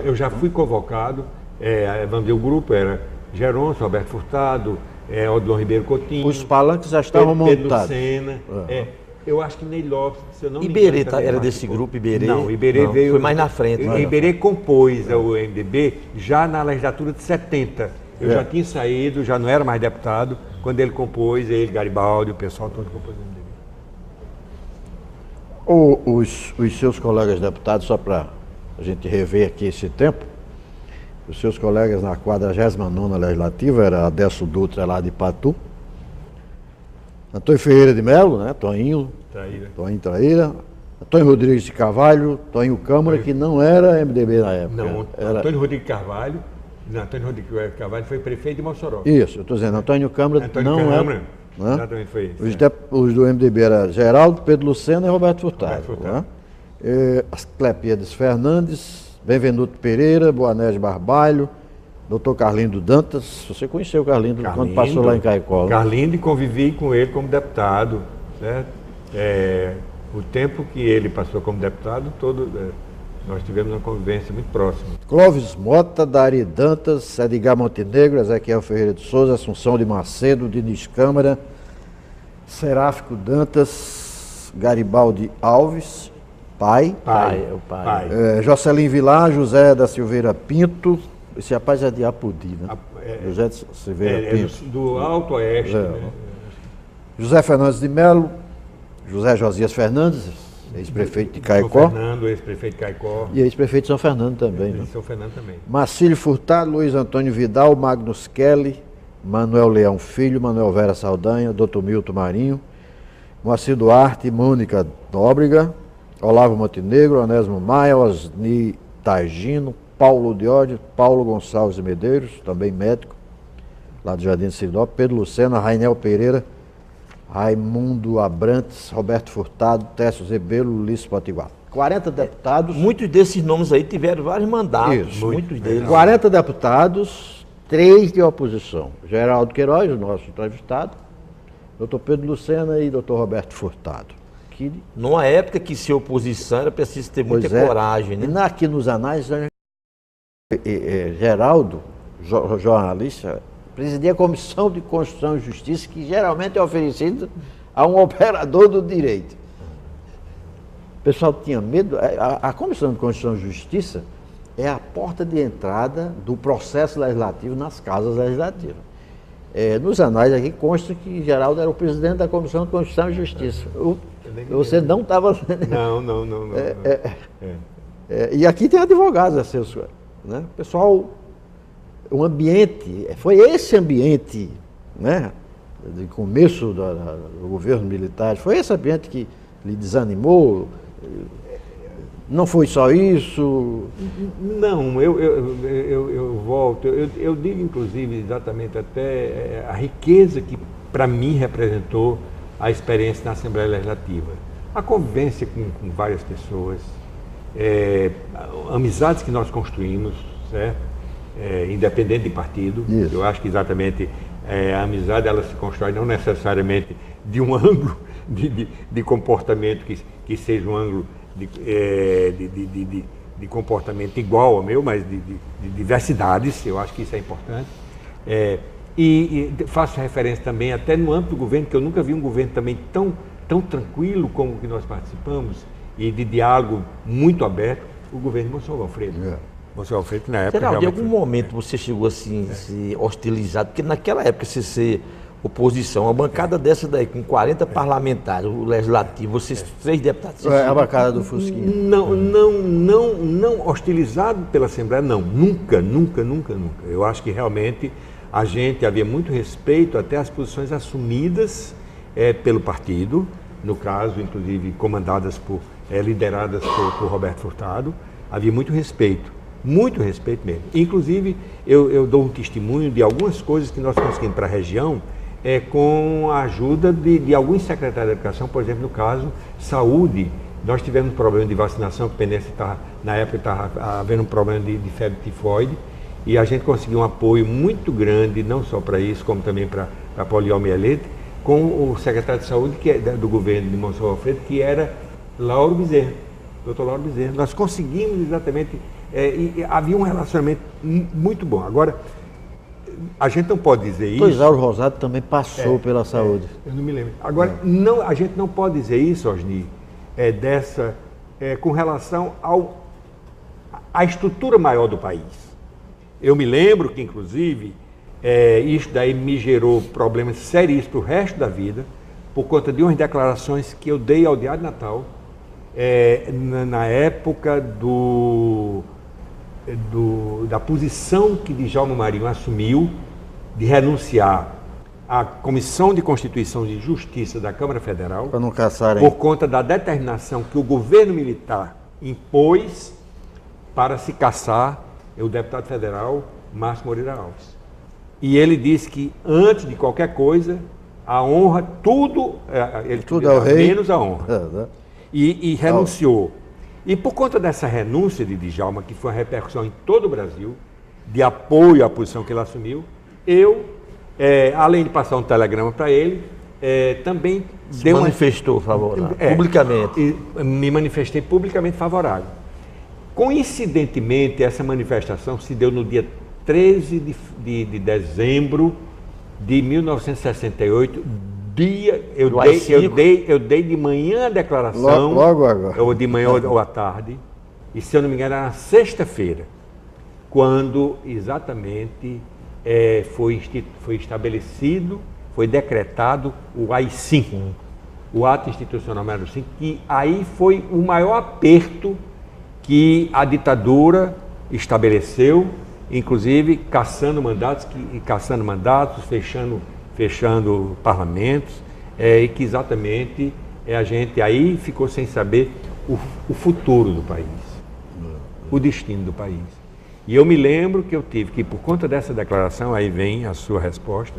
Eu já fui convocado, vamos dizer, o grupo era Geronço, Roberto Furtado, Odilon Ribeiro Coutinho. Os palanques já estavam montados. Pedro Lucena, eu acho que Ney Lopes, se eu não me Iberê engano, era desse grupo, Iberê? Não, Iberê veio... Foi mais na frente. Iberê compôs o MDB já na legislatura de 70. Eu já tinha saído, já não era mais deputado, quando ele compôs, ele, Garibaldi, o pessoal todo compôs o MDB. Os seus colegas deputados, só para a gente rever aqui esse tempo, os seus colegas na 49ª Legislativa era Adelso Dutra, lá de Patu, Antônio Ferreira de Melo, né? Toninho Traíra, Antônio Rodrigues de Carvalho, Toninho Câmara, que não era MDB na época. Não, era... Antônio Rodrigues Carvalho foi prefeito de Mossoró. Isso, eu estou dizendo, Antônio Câmara não era... Né? Exatamente, foi isso. Os do MDB eram Geraldo, Pedro Lucena e Roberto Furtado. Né? As Clepíades Fernandes, Benvenuto Pereira, Boanés Barbalho, Dr. Carlindo Dantas. Você conheceu o Carlindo quando passou lá em Caicó? Carlindo, e convivi com ele como deputado. Certo? O tempo que ele passou como deputado, nós tivemos uma convivência muito próxima. Clóvis Mota, Dari Dantas, Edgar Montenegro, Ezequiel Ferreira de Souza, Assunção de Macedo, Diniz Câmara, Seráfico Dantas, Garibaldi Alves, pai. Jocelyn Vilar, José da Silveira Pinto. Esse rapaz é de Apodi, né? José de Silveira Pinto. Do Alto Oeste. Né? José Fernandes de Melo, José Josias Fernandes, ex-prefeito de Caicó. Fernando, ex-prefeito de Caicó. E ex-prefeito de São Fernando também. Né? São Fernando também. Marcílio Furtado, Luiz Antônio Vidal, Magnus Kelly, Manuel Leão Filho, Manuel Vera Saldanha, Dr. Milton Marinho, Moacir Duarte, Mônica Nóbrega, Olavo Montenegro, Onésimo Maia, Osni Tagino, Paulo Diódio, Paulo Gonçalves de Medeiros, também médico, lá do Jardim de Siridó, Pedro Lucena, Rainel Pereira, Raimundo Abrantes, Roberto Furtado, Técio Rebelo, Ulisses Potiguar. 40 deputados. Muitos desses nomes aí tiveram vários mandatos. Isso. Muitos deles. 40 deputados, 3 de oposição. Geraldo Queiroz, o nosso entrevistado, Dr. Pedro Lucena e Dr. Roberto Furtado. Numa época que ser oposição era preciso ter muita coragem, né? E aqui nos anais, Geraldo, jornalista, presidia a Comissão de Constituição e Justiça, que geralmente é oferecida a um operador do direito. O pessoal tinha medo. A Comissão de Constituição e Justiça é a porta de entrada do processo legislativo nas casas legislativas. Nos anais aqui consta que Geraldo era o presidente da Comissão de Constituição e Justiça. Você não estava... Não. E aqui tem advogados, né? Pessoal, o ambiente, foi esse ambiente, né, de começo do governo militar, foi esse ambiente que lhe desanimou? Não foi só isso? Não, eu volto, eu digo inclusive exatamente até a riqueza que para mim representou a experiência na Assembleia Legislativa. A convivência com várias pessoas, amizades que nós construímos, certo? Independente de partido. Isso. Eu acho que exatamente a amizade ela se constrói não necessariamente de um ângulo de comportamento que seja um ângulo de comportamento igual ao meu, mas de diversidades. Eu acho que isso é importante. E faço referência também até no âmbito do governo, que eu nunca vi um governo também tão tranquilo como o que nós participamos e de diálogo muito aberto, o governo de Monsenhor Alfredo. Monsenhor Alfredo, na época... Será, de algum momento você chegou assim, se hostilizado? Porque naquela época, você ser oposição. Uma bancada dessa daí, com 40 parlamentares, o legislativo, vocês 3 deputados. É a bancada do Fusquinha. Não hostilizado pela Assembleia, não. Nunca. Eu acho que realmente a gente havia muito respeito até às posições assumidas pelo partido, no caso, inclusive, lideradas por Roberto Furtado. Havia muito respeito mesmo. Inclusive, eu dou um testemunho de algumas coisas que nós conseguimos para a região, com a ajuda de alguns secretários de educação. Por exemplo, no caso, saúde, nós tivemos um problema de vacinação, que na época estava havendo um problema de febre tifoide, e a gente conseguiu um apoio muito grande, não só para isso, como também para a poliomielite, com o secretário de saúde do governo de Monsenhor Alfredo, que era Lauro Bezerra, doutor Lauro Bezerra. Nós conseguimos exatamente, e havia um relacionamento muito bom. Agora, a gente não pode dizer isso... Pois Isauro Rosado também passou pela saúde. Eu não me lembro. Agora, a gente não pode dizer isso, Osni, com relação à estrutura maior do país. Eu me lembro que, inclusive, isso daí me gerou problemas sérios para o resto da vida, por conta de umas declarações que eu dei ao Diário Natal, na época da posição que Djalma Marinho assumiu de renunciar à Comissão de Constituição e Justiça da Câmara Federal, para não caçarem, por conta da determinação que o governo militar impôs para se caçar o deputado federal Márcio Moreira Alves. E ele disse que, antes de qualquer coisa, a honra, tudo é o rei, menos a honra. E renunciou. E por conta dessa renúncia de Djalma, que foi uma repercussão em todo o Brasil, de apoio à posição que ele assumiu, eu, além de passar um telegrama para ele, também manifestou favorável, publicamente. Me manifestei publicamente favorável. Coincidentemente, essa manifestação se deu no dia 13 de dezembro de 1968, eu dei de manhã a declaração, logo agora. Ou de manhã ou à tarde, e se eu não me engano era na sexta-feira, quando exatamente foi estabelecido, foi decretado o AI-5, o Ato Institucional número 5, que aí foi o maior aperto que a ditadura estabeleceu, inclusive caçando mandatos, fechando parlamentos, e que exatamente a gente aí ficou sem saber o futuro do país, o destino do país. E eu me lembro que eu tive que, por conta dessa declaração, aí vem a sua resposta,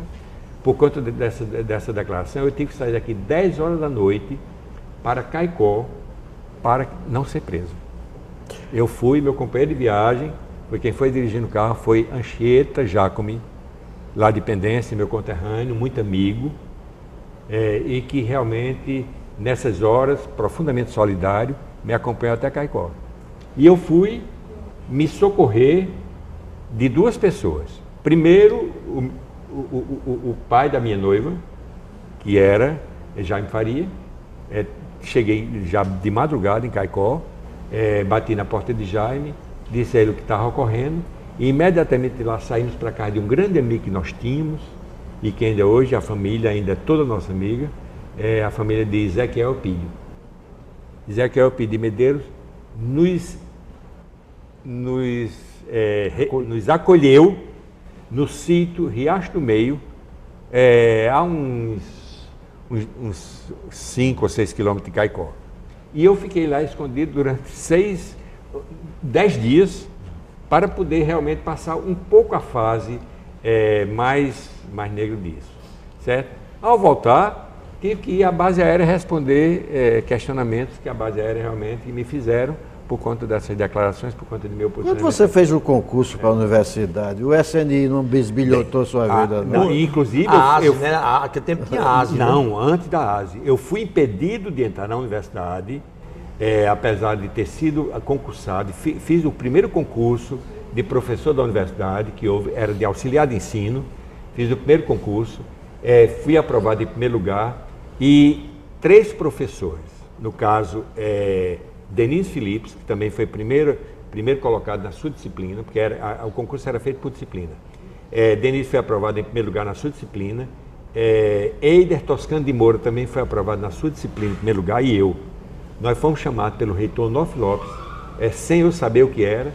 por conta dessa declaração, eu tive que sair daqui 10 horas da noite para Caicó, para não ser preso. Eu fui, meu companheiro de viagem, quem foi dirigindo o carro foi Anchieta Jacome, lá de Pendência, meu conterrâneo, muito amigo, e que realmente, nessas horas, profundamente solidário, me acompanhou até Caicó. E eu fui me socorrer de 2 pessoas. Primeiro, o pai da minha noiva, que era Jaime Faria. Cheguei já de madrugada em Caicó, bati na porta de Jaime, disse a ele o que estava ocorrendo, e imediatamente lá saímos para casa de um grande amigo que nós tínhamos, e que ainda hoje a família ainda é toda nossa amiga, a família de Ezequiel Elpidio. Ezequiel Elpidio de Medeiros nos acolheu no sítio Riacho do Meio, a uns 5 ou 6 quilômetros de Caicó. E eu fiquei lá escondido durante 10 dias, para poder realmente passar um pouco a fase mais negra disso, certo? Ao voltar, tive que ir à base aérea responder questionamentos que a base aérea realmente me fizeram por conta dessas declarações, por conta do meu posicionamento. Quando você fez o concurso para a universidade, o SNI não bisbilhotou sua vida? Não, inclusive... Aquele tempo tinha a ASE. Não, antes da ASE. Eu fui impedido de entrar na universidade, apesar de ter sido concursado. Fiz o primeiro concurso de professor da universidade, que era de auxiliar de ensino. Fiz o primeiro concurso, fui aprovado em primeiro lugar, e 3 professores, no caso... Denise Phillips, que também foi primeiro colocado na sua disciplina, porque o concurso era feito por disciplina. Denise foi aprovada em primeiro lugar na sua disciplina, Eider Toscano de Moura também foi aprovado na sua disciplina em primeiro lugar, e eu. Nós fomos chamados pelo reitor Onofre Lopes, sem eu saber o que era,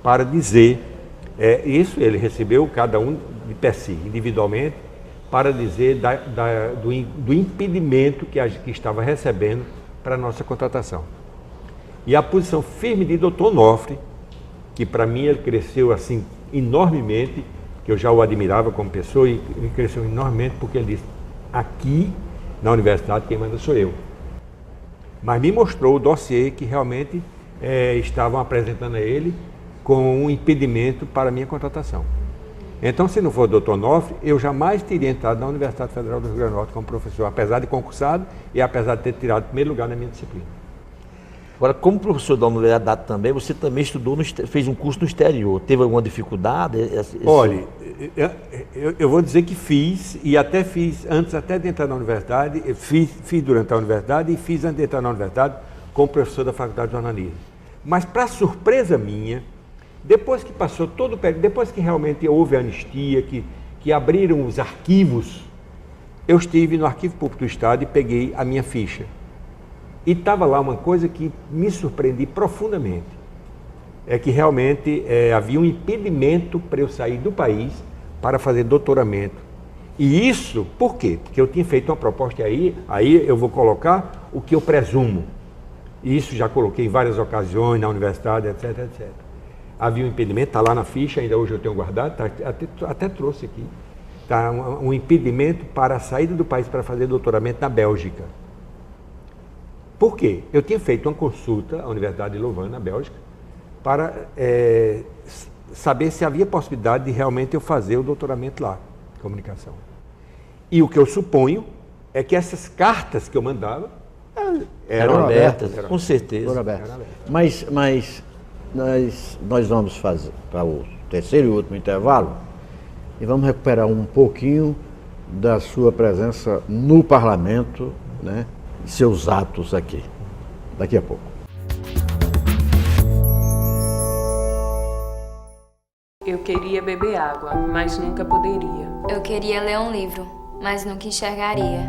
para dizer, isso ele recebeu cada um de per si, individualmente, para dizer do impedimento que estava recebendo para a nossa contratação. E a posição firme de Dr. Onofre, que para mim ele cresceu assim enormemente, que eu já o admirava como pessoa, e ele cresceu enormemente porque ele disse, aqui na universidade quem manda sou eu. Mas me mostrou o dossiê que realmente estavam apresentando a ele com um impedimento para a minha contratação. Então, se não for o Dr. Onofre, eu jamais teria entrado na Universidade Federal do Rio Grande do Norte como professor, apesar de concursado e apesar de ter tirado o primeiro lugar na minha disciplina. Agora, como professor da Universidade também, você também estudou, fez um curso no exterior. Teve alguma dificuldade? Olha, eu vou dizer que fiz, e até fiz, antes até de entrar na universidade, fiz durante a universidade e fiz antes de entrar na universidade como professor da Faculdade de Jornalismo. Mas, para surpresa minha, depois que passou todo o período, depois que realmente houve a anistia, que abriram os arquivos, eu estive no Arquivo Público do Estado e peguei a minha ficha. E estava lá uma coisa que me surpreendi profundamente. É que realmente havia um impedimento para eu sair do país para fazer doutoramento. E isso, por quê? Porque eu tinha feito uma proposta aí eu vou colocar o que eu presumo. E isso já coloquei em várias ocasiões na universidade, etc, etc. Havia um impedimento, está lá na ficha, ainda hoje eu tenho guardado, até trouxe aqui. Está um impedimento para a saída do país para fazer doutoramento na Bélgica. Por quê? Eu tinha feito uma consulta à Universidade de Louvain, na Bélgica, para saber se havia possibilidade de realmente eu fazer o doutoramento lá, de comunicação. E o que eu suponho é que essas cartas que eu mandava eram abertas, com certeza. Mas nós vamos fazer para o terceiro e último intervalo e vamos recuperar um pouquinho da sua presença no parlamento, né, e seus atos aqui, daqui a pouco. Eu queria beber água, mas nunca poderia. Eu queria ler um livro, mas nunca enxergaria.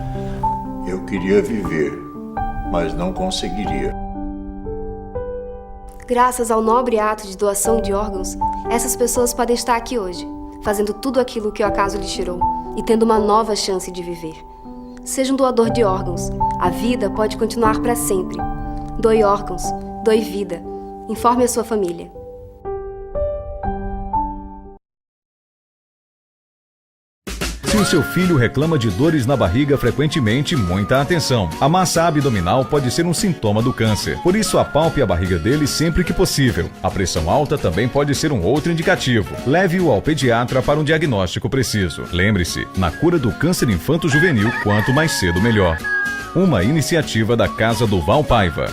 Eu queria viver, mas não conseguiria. Graças ao nobre ato de doação de órgãos, essas pessoas podem estar aqui hoje, fazendo tudo aquilo que o acaso lhes tirou e tendo uma nova chance de viver. Seja um doador de órgãos. A vida pode continuar para sempre. Doe órgãos, doe vida. Informe a sua família. Se o seu filho reclama de dores na barriga frequentemente, muita atenção. A massa abdominal pode ser um sintoma do câncer. Por isso, apalpe a barriga dele sempre que possível. A pressão alta também pode ser um outro indicativo. Leve-o ao pediatra para um diagnóstico preciso. Lembre-se, na cura do câncer infanto-juvenil, quanto mais cedo, melhor. Uma iniciativa da Casa do Val Paiva.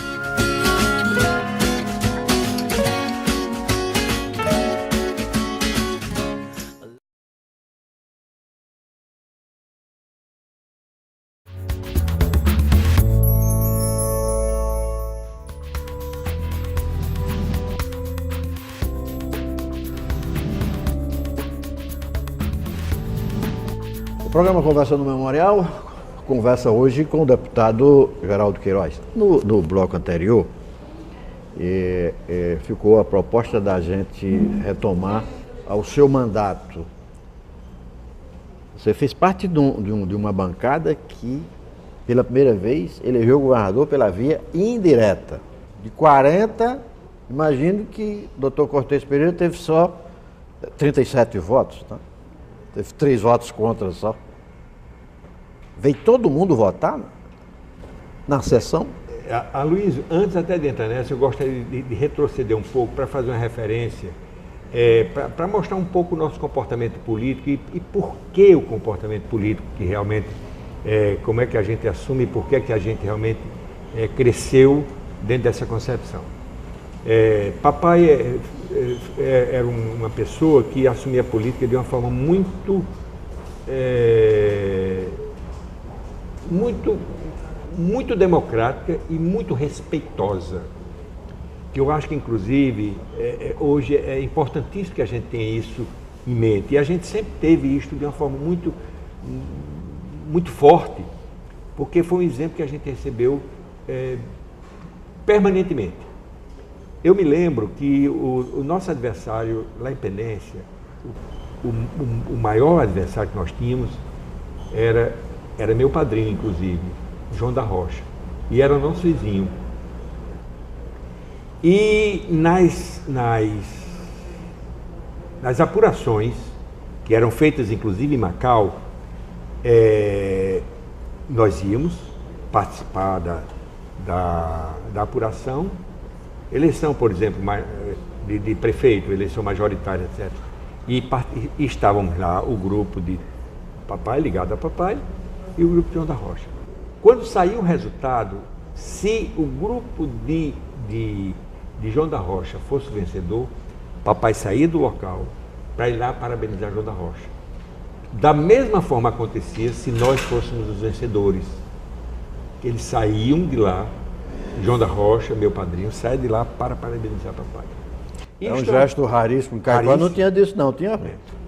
O programa Conversa no Memorial conversa hoje com o deputado Geraldo Queiroz. No bloco anterior, ficou a proposta da gente retomar ao seu mandato. Você fez parte de uma bancada que, pela primeira vez, elegeu o governador pela via indireta. De 40, imagino que o doutor Cortez Pereira teve só 37 votos, tá? Teve 3 votos contra só. Veio todo mundo votar na sessão? Aloysio, antes até de entrar nessa, eu gostaria de retroceder um pouco para fazer uma referência, para mostrar um pouco o nosso comportamento político e por que o comportamento político que realmente, como é que a gente assume e por que a gente realmente cresceu dentro dessa concepção. Papai era uma pessoa que assumia a política de uma forma muito democrática e muito respeitosa. Que eu acho que, inclusive, hoje é importantíssimo que a gente tenha isso em mente. E a gente sempre teve isso de uma forma muito forte, porque foi um exemplo que a gente recebeu permanentemente. Eu me lembro que o nosso adversário lá em Penência, o maior adversário que nós tínhamos era meu padrinho, inclusive, João da Rocha, e era o nosso vizinho. E nas apurações, que eram feitas inclusive em Macau, nós íamos participar da apuração, eleição, por exemplo, de prefeito, eleição majoritária, etc. E estávamos lá o grupo de papai, ligado a papai, e o grupo de João da Rocha. Quando saiu o resultado, se o grupo de João da Rocha fosse vencedor, papai saía do local para ir lá parabenizar João da Rocha. Da mesma forma acontecia se nós fôssemos os vencedores. Eles saíam de lá, João da Rocha, meu padrinho, saia de lá para parabenizar papai. É um gesto raríssimo. Caicó não tinha disso, não. Tinha?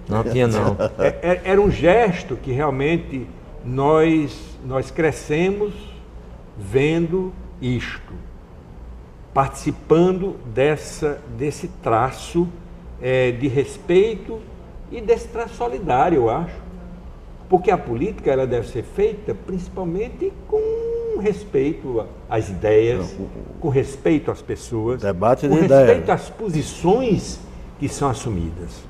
Não tinha, não. Era um gesto que realmente nós crescemos vendo isto, participando desse traço de respeito e desse traço solidário, eu acho. Porque a política ela deve ser feita principalmente com respeito às ideias, com respeito às pessoas, debate de com ideias, respeito às posições que são assumidas.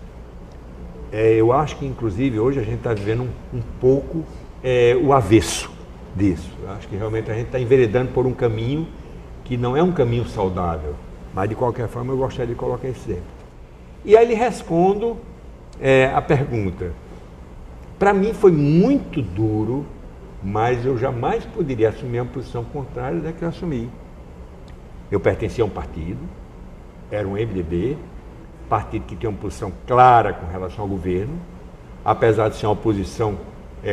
Eu acho que, inclusive, hoje a gente está vivendo um pouco o avesso disso. Eu acho que realmente a gente está enveredando por um caminho que não é um caminho saudável, mas de qualquer forma eu gostaria de colocar esse exemplo. E aí lhe respondo a pergunta. Para mim foi muito duro, mas eu jamais poderia assumir uma posição contrária da que eu assumi. Eu pertencia a um partido, era um MDB, partido que tem uma posição clara com relação ao governo, apesar de ser uma oposição,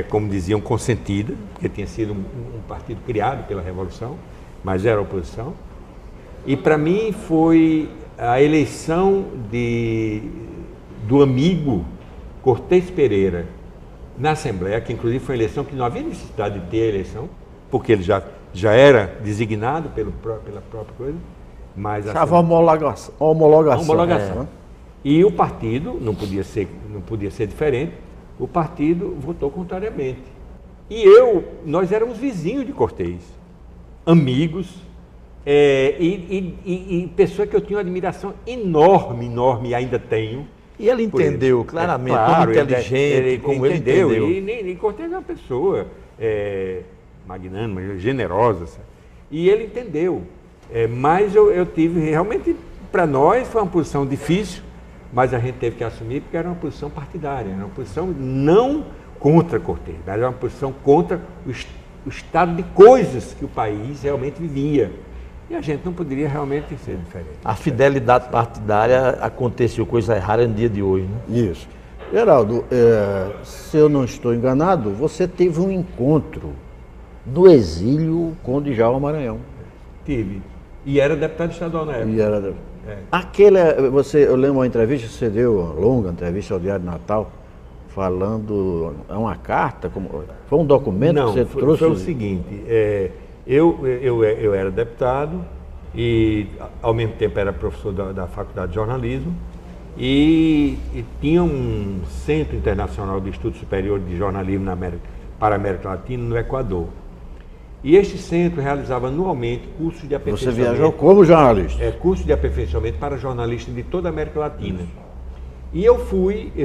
como diziam, consentida, porque tinha sido um partido criado pela Revolução, mas era oposição. E para mim foi a eleição do amigo Cortez Pereira na Assembleia, que inclusive foi uma eleição que não havia necessidade de ter a eleição, porque ele já era designado pela própria coisa, mas estava homologação. E o partido, não podia ser diferente, o partido votou contrariamente. E nós éramos vizinhos de Cortez, amigos, e pessoa que eu tinha uma admiração enorme, e ainda tenho. E ele entendeu claramente, como inteligente, como ele entendeu. E Cortez é uma pessoa magnânima, generosa, sabe? E ele entendeu. Mas eu tive, realmente, para nós foi uma posição difícil, mas a gente teve que assumir porque era uma posição partidária, era uma posição não contra Cortez, mas era uma posição contra o estado de coisas que o país realmente vivia. E a gente não poderia realmente ser diferente. A fidelidade partidária aconteceu coisa rara no dia de hoje, né? Isso. Geraldo, se eu não estou enganado, você teve um encontro no exílio com o Djalma Maranhão. Tive. E era deputado estadual na época. Eu lembro uma entrevista que você deu, uma longa entrevista ao Diário Natal, falando, uma carta, foi um documento que você trouxe? Foi o seguinte, eu era deputado e ao mesmo tempo era professor da Faculdade de Jornalismo e tinha um Centro Internacional de Estudos Superiores de Jornalismo para a América Latina no Equador. E este centro realizava anualmente cursos de aperfeiçoamento. Você viajou como jornalista? Cursos de aperfeiçoamento para jornalistas de toda a América Latina. E eu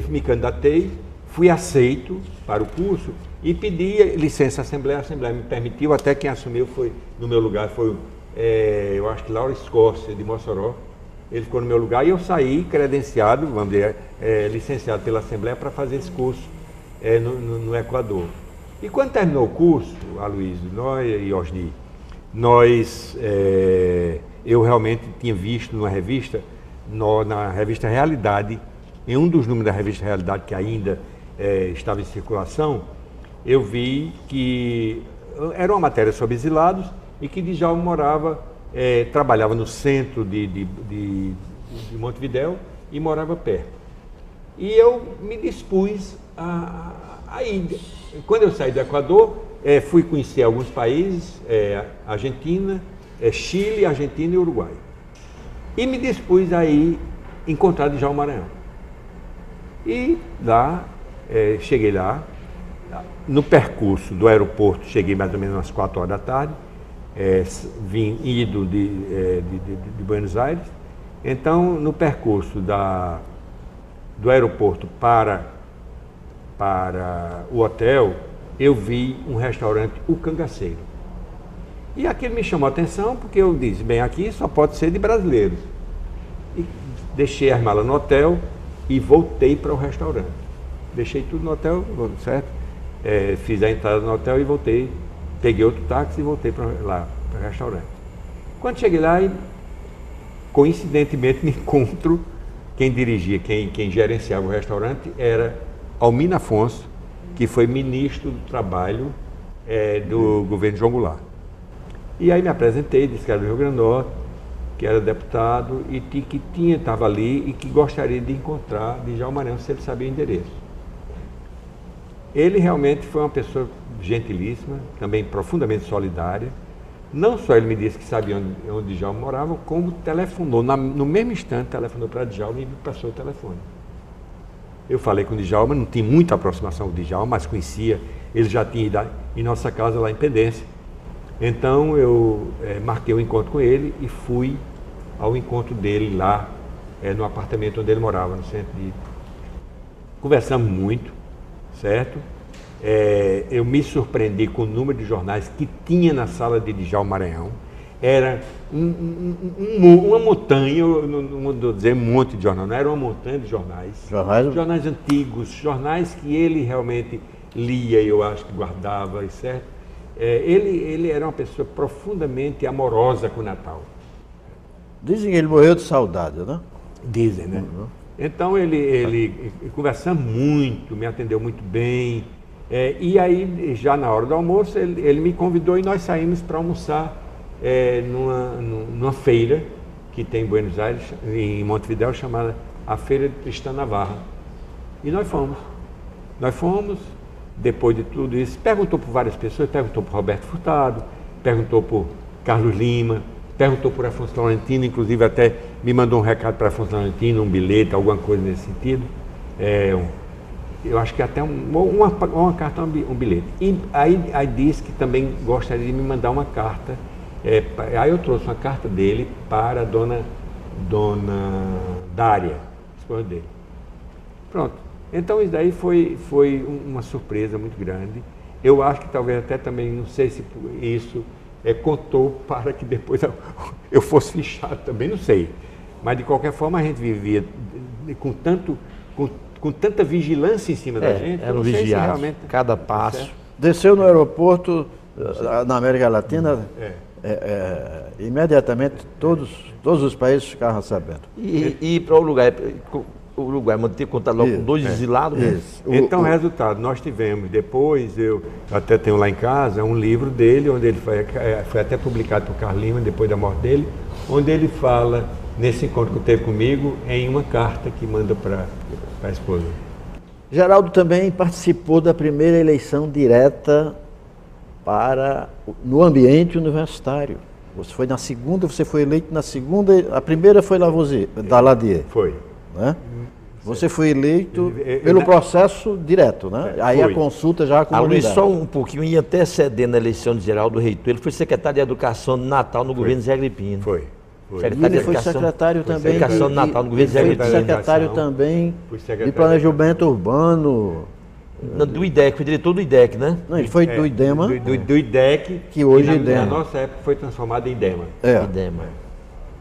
me candidatei, fui aceito para o curso e pedi licença à Assembleia. A Assembleia me permitiu, até quem assumiu no meu lugar foi, eu acho que Lauro Escócia, de Mossoró. Ele ficou no meu lugar e eu saí credenciado, vamos dizer, licenciado pela Assembleia para fazer esse curso no Equador. E quando terminou o curso, Aloysio, nós e Osni, eu realmente tinha visto numa revista, na revista Realidade, em um dos números da revista Realidade que ainda estava em circulação, eu vi que era uma matéria sobre exilados e que Djalma trabalhava no centro de Montevidéu e morava perto. E eu me dispus a ir. Quando eu saí do Equador, fui conhecer alguns países, Argentina, Chile, Argentina e Uruguai. E me dispus a ir encontrar Djalma Maranhão. E lá, cheguei lá, no percurso do aeroporto, cheguei mais ou menos às 4 horas da tarde, vim ido de Buenos Aires. Então, no percurso do aeroporto para o hotel, eu vi um restaurante, o Cangaceiro. E aquilo me chamou a atenção, porque eu disse, bem, aqui só pode ser de brasileiros. E deixei as malas no hotel e voltei para o restaurante. Deixei tudo no hotel, certo? Fiz a entrada no hotel e voltei. Peguei outro táxi e voltei para o restaurante. Quando cheguei lá, coincidentemente me encontro, quem dirigia, quem gerenciava o restaurante era Almino Afonso, que foi ministro do Trabalho do governo João Goulart. E aí me apresentei, disse que era do Rio Grande do Norte, que era deputado e que estava ali e que gostaria de encontrar Djalma Maranhão se ele sabia o endereço. Ele realmente foi uma pessoa gentilíssima, também profundamente solidária. Não só ele me disse que sabia onde Djalma morava, como telefonou, no mesmo instante telefonou para Djalma e me passou o telefone. Eu falei com o Djalma, não tinha muita aproximação com o Djalma, mas conhecia, ele já tinha ido em nossa casa lá em Pendência. Então eu marquei um encontro com ele e fui ao encontro dele lá, no apartamento onde ele morava, no centro de... Conversamos muito, certo? Eu me surpreendi com o número de jornais que tinha na sala de Djalma Maranhão. Era uma montanha, não vou dizer um monte de jornal, não era uma montanha de jornais. Jornais antigos, jornais que ele realmente lia e eu acho que guardava, certo? Ele era uma pessoa profundamente amorosa com o Natal. Dizem que ele morreu de saudade, né? Dizem, né? Uhum. Então ele conversamos muito, me atendeu muito bem. E aí, já na hora do almoço, ele me convidou e nós saímos para almoçar numa feira que tem em Buenos Aires, em Montevidéu, chamada a Feira de Tristão Navarra. E nós fomos, depois de tudo isso, perguntou por várias pessoas, perguntou por Roberto Furtado, perguntou por Carlos Lima, perguntou por Afonso Laurentino, inclusive até me mandou um recado para Afonso Laurentino, um bilhete, alguma coisa nesse sentido. Eu acho que até uma carta, um bilhete. E aí disse que também gostaria de me mandar uma carta. Aí eu trouxe uma carta dele para a dona Dária, esposa dele. Pronto. Então isso daí foi uma surpresa muito grande. Eu acho que talvez até também, não sei se isso contou para que depois eu fosse fichado também, não sei. Mas de qualquer forma a gente vivia com tanta vigilância em cima da gente. Era um vigiado, cada passo. Desceu no aeroporto, na América Latina, imediatamente todos os países ficaram sabendo. E para o Uruguai manter contato logo com 2 exilados. Então, resultado, nós tivemos, depois, eu até tenho lá em casa, um livro dele, onde ele foi até publicado por Carlos Lima, depois da morte dele, onde ele fala, nesse encontro que teve comigo, em uma carta que manda para a esposa. Geraldo também participou da primeira eleição direta no ambiente universitário. Você foi na segunda, você foi eleito na segunda, a primeira foi Daladier. Foi. Né? Você foi eleito pelo processo direto, né? Aí foi. A consulta já com a comunidade. Luiz, só um pouquinho, ia antecedendo a eleição de Geraldo Reitor, ele foi secretário de Educação de Natal no governo Zé Agripino. Foi. E ele foi secretário também de Educação de Natal no governo Zé Agripino. Foi secretário também de Planejamento Urbano. Do IDEC, foi diretor do IDEC, né? Não, ele foi do IDEMA. Do IDEC, que hoje na nossa época foi transformado em IDEMA. IDEMA.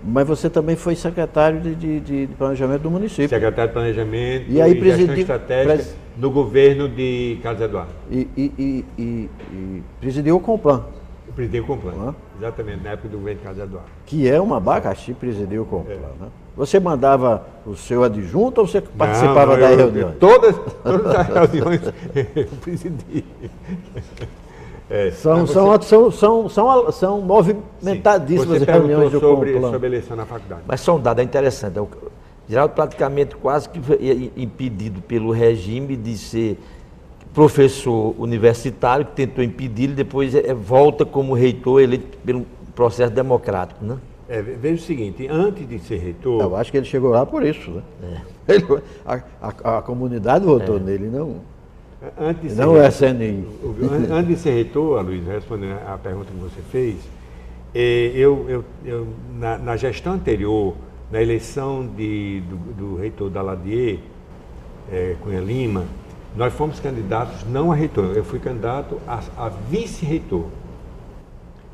Mas você também foi secretário de Planejamento do município. Secretário de Planejamento e aí Gestão Estratégica no governo de Carlos Eduardo. E presidiu o Complan. Eu presidi o Complan, exatamente, na época do governo de Carlos Eduardo. Que é uma abacaxi, presidiu o Complan, né? Você mandava o seu adjunto ou você participava das reuniões? Todas as reuniões eu presidi. São movimentadíssimas as reuniões do Complan. Sobre a eleição na faculdade. Mas só um dado interessante. Geraldo praticamente quase que foi impedido pelo regime de ser professor universitário, que tentou impedir, depois volta como reitor eleito pelo processo democrático, né? Veja o seguinte, antes de ser reitor... Eu acho que ele chegou lá por isso, né? A comunidade votou nele, não o SNI. Antes de ser reitor, Luiz, respondendo a pergunta que você fez, na gestão anterior, na eleição do reitor Daladier, Cunha Lima, nós fomos candidatos não a reitor, eu fui candidato a vice-reitor.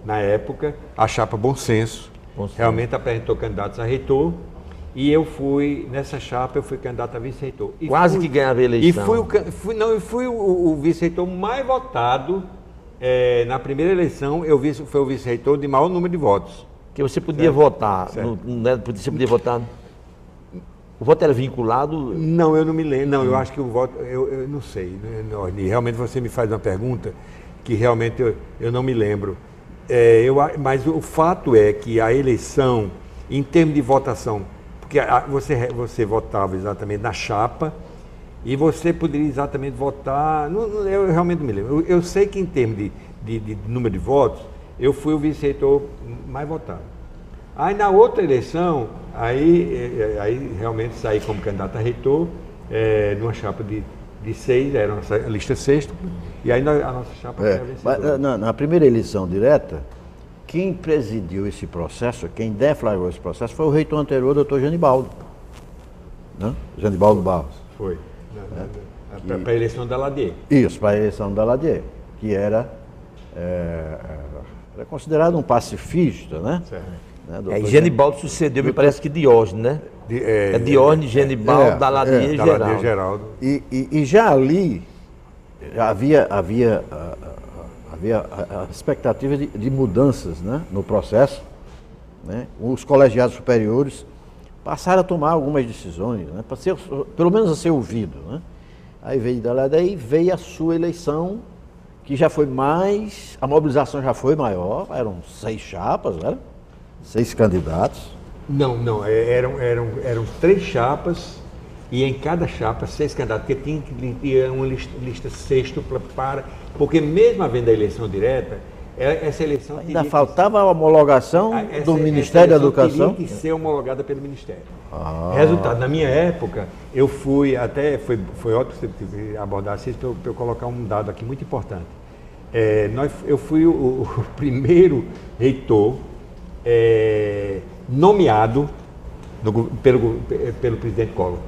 Na época, a chapa Bom Senso realmente apresentou candidatos a reitor, e eu fui, nessa chapa, eu fui candidato a vice-reitor. Quase que ganhava a eleição. E fui o vice-reitor mais votado na primeira eleição, foi o vice-reitor de maior número de votos. Que você podia votar, você podia votar... O voto era vinculado? Não, eu não me lembro. Não, eu acho que o voto... Eu não sei. Realmente você me faz uma pergunta que realmente eu não me lembro. Mas o fato é que a eleição, em termos de votação, porque você votava exatamente na chapa e você poderia exatamente votar... eu realmente não me lembro. Eu sei que em termos de número de votos, eu fui o vice-reitor mais votado. Aí na outra eleição, aí realmente saí como candidato a reitor, numa chapa de 6, era a lista sexta, e aí a nossa chapa foi a vencedora. Na primeira eleição direta, quem presidiu esse processo, quem deflagrou esse processo, foi o reitor anterior, doutor Genibaldo. Né? Genibaldo Barros. Foi. Para a eleição da Daladier. Isso, para a eleição da Daladier, que era considerado um pacifista, né? Certo. E Genibaldo sucedeu, me parece que Diógenes, né? Diógenes, Genibaldo, Daladier e Geraldo. E já ali havia a expectativa de mudanças, né, no processo, né? Os colegiados superiores passaram a tomar algumas decisões, né, para ser, pelo menos a ser ouvido, né? Aí veio a sua eleição, que já foi mais, a mobilização já foi maior, eram 6 chapas, né? 6 candidatos. Não, eram 3 chapas e em cada chapa 6 candidatos, porque tinha que ter uma lista sextupla porque mesmo havendo a eleição direta, essa eleição ainda faltava a homologação do Ministério da Educação. Teria que ser homologada pelo Ministério. Resultado, na minha época, eu fui até, foi ótimo você abordar isso para eu colocar um dado aqui muito importante. Eu fui o primeiro reitor nomeado pelo presidente Collor.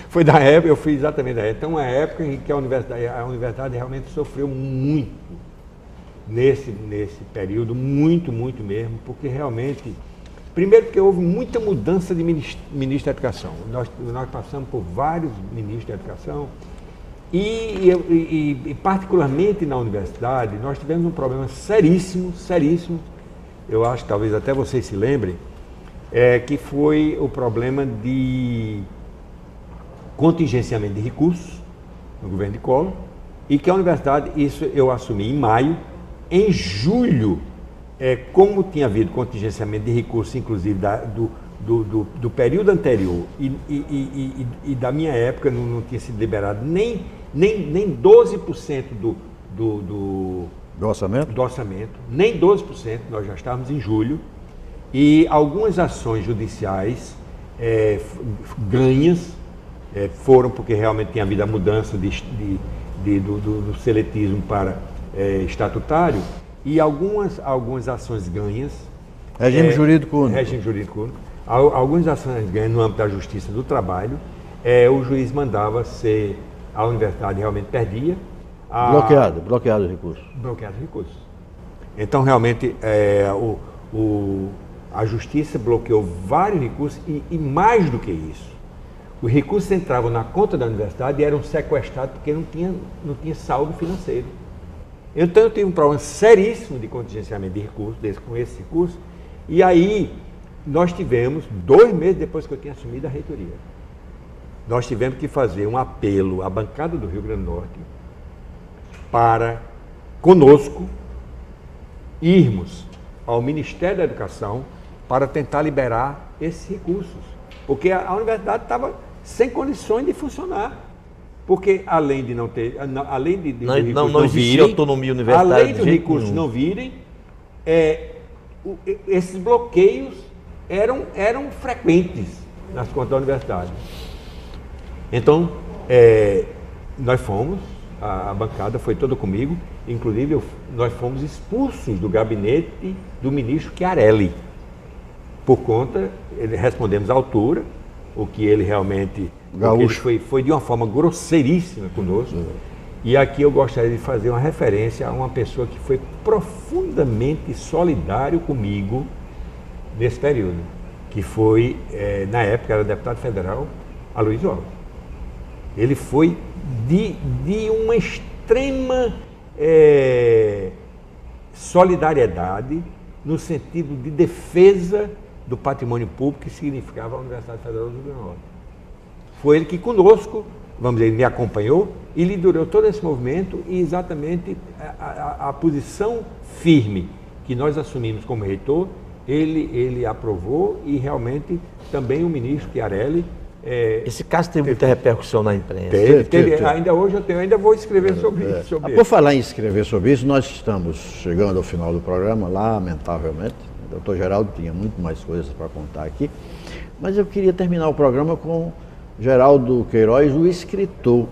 Foi da época, eu fui exatamente da época. Então, a época em que a universidade realmente sofreu muito nesse período, muito mesmo, porque realmente, primeiro porque houve muita mudança de ministro da Educação. Nós passamos por vários ministros da Educação e particularmente na universidade, nós tivemos um problema seríssimo, eu acho que talvez até vocês se lembrem, que foi o problema de contingenciamento de recursos no governo de Collor, e que a universidade, isso eu assumi em maio, em julho, como tinha havido contingenciamento de recursos, inclusive do período anterior e da minha época, não tinha sido liberado nem 12% do orçamento, nem 12%, nós já estávamos em julho, e algumas ações judiciais ganhas foram porque realmente tinha havido a mudança do seletismo para estatutário, e algumas ações ganhas. Regime jurídico único. Regime jurídico único. Algumas ações ganhas no âmbito da Justiça do Trabalho, o juiz mandava ser, a universidade realmente perdia. Bloqueado os recursos. Bloqueado os recursos. Então, realmente, a Justiça bloqueou vários recursos e mais do que isso. Os recursos entravam na conta da universidade e eram sequestrados porque não tinha saldo financeiro. Então, eu tive um problema seríssimo de contingenciamento de recursos, com esse recurso, e aí nós tivemos, 2 meses depois que eu tinha assumido a reitoria, nós tivemos que fazer um apelo à bancada do Rio Grande do Norte para, conosco, irmos ao Ministério da Educação para tentar liberar esses recursos. Porque a universidade estava sem condições de funcionar. Porque além de não ter, além de não existia autonomia universitária. Além dos recursos não virem, esses bloqueios eram frequentes nas contas da universidade. Então, nós fomos, a bancada foi toda comigo, inclusive nós fomos expulsos do gabinete do ministro Chiarelli, por conta, respondemos à altura, o que ele realmente ele foi de uma forma grosseiríssima conosco. E aqui eu gostaria de fazer uma referência a uma pessoa que foi profundamente solidário comigo nesse período, que foi, na época, era deputado federal, Aloysio Alves. Ele foi de uma extrema solidariedade no sentido de defesa do patrimônio público que significava a Universidade Federal do Rio Grande do Norte. Foi ele que conosco, vamos dizer, me acompanhou e liderou todo esse movimento e exatamente a posição firme que nós assumimos como reitor, ele aprovou e realmente também o ministro Chiarelli. Esse caso teve muita repercussão na imprensa. Teve. Ainda hoje eu ainda vou escrever sobre isso. Por falar em escrever sobre isso, nós estamos chegando ao final do programa, lamentavelmente. O doutor Geraldo tinha muito mais coisas para contar aqui, mas eu queria terminar o programa com Geraldo Queiroz, o escritor.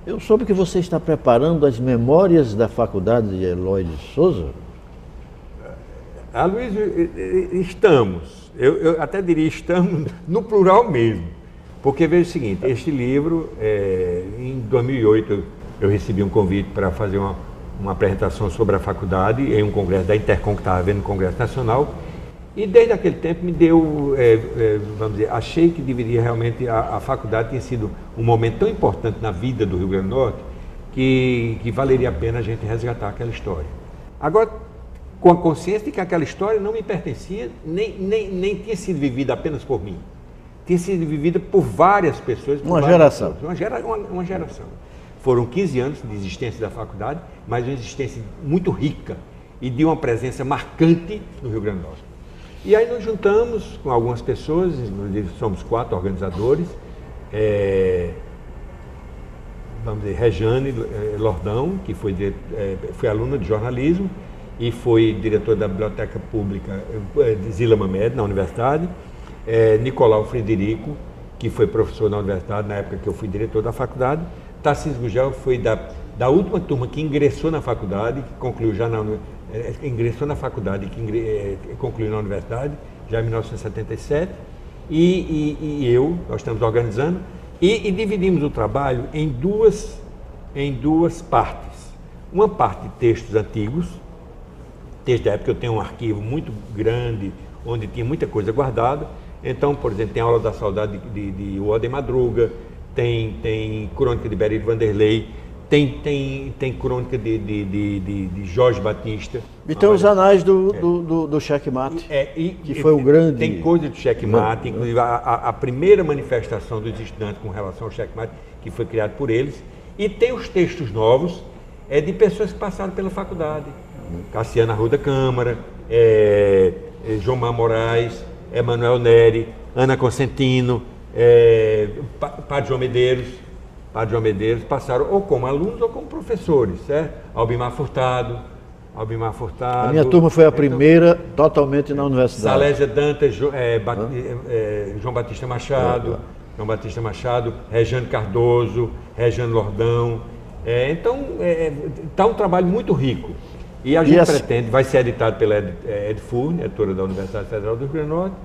Eu soube que você está preparando as memórias da faculdade de Eloy de Souza. Aloysio, estamos. Eu até diria estamos no plural mesmo. Porque veja o seguinte, este livro, em 2008, eu recebi um convite para fazer uma apresentação sobre a faculdade em um congresso da Intercom que estava havendo no Congresso Nacional. E desde aquele tempo me deu, vamos dizer, achei que deveria realmente, a faculdade tinha sido um momento tão importante na vida do Rio Grande do Norte que valeria a pena a gente resgatar aquela história. Agora, com a consciência de que aquela história não me pertencia, nem tinha sido vivida apenas por mim. Tinha sido vivida por várias pessoas. Uma geração. Uma geração. Foram 15 anos de existência da faculdade, mas uma existência muito rica e de uma presença marcante no Rio Grande do Norte. E aí nos juntamos com algumas pessoas, somos 4 organizadores, vamos dizer, Rejane Lordão, que foi aluna de jornalismo e foi diretor da Biblioteca Pública de Zila Mamed, na universidade, Nicolau Frederico, que foi professor na universidade na época que eu fui diretor da faculdade, Tarcísio Gugel foi da última turma que ingressou na faculdade, que concluiu já ingressou na faculdade e concluiu na universidade, já em 1977, e nós estamos organizando, e dividimos o trabalho em duas partes. Uma parte de textos antigos, desde a época eu tenho um arquivo muito grande, onde tinha muita coisa guardada. Então, por exemplo, tem Aula da Saudade de Walden Madruga, tem Crônica de Berílio Vanderlei, tem crônica de Jorge Batista. E tem os anais do checkmate, que foi o grande... Tem coisa do checkmate, inclusive a primeira manifestação dos estudantes com relação ao checkmate, que foi criado por eles. E tem os textos novos de pessoas que passaram pela faculdade. Cassiana Arruda Câmara, João Mar Moraes, Emanuel Neri, Ana Consentino, Padre João Medeiros passaram ou como alunos ou como professores, certo? Albimar Furtado. A minha turma foi a primeira totalmente na universidade. Salésia Dantas, João Batista Machado, Rejane Cardoso, Rejane Lordão. Então, está um trabalho muito rico. E a gente pretende, vai ser editado pela Edfurne, editora da Universidade Federal do Rio Grande do Norte,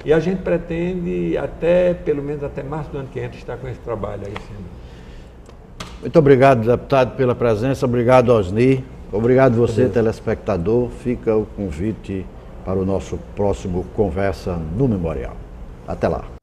e a gente pretende pelo menos até março do ano que entra, estar com esse trabalho aí sendo. Muito obrigado, deputado, pela presença, obrigado, Osni, obrigado você, telespectador. Fica o convite para o nosso próximo Conversa no Memorial. Até lá.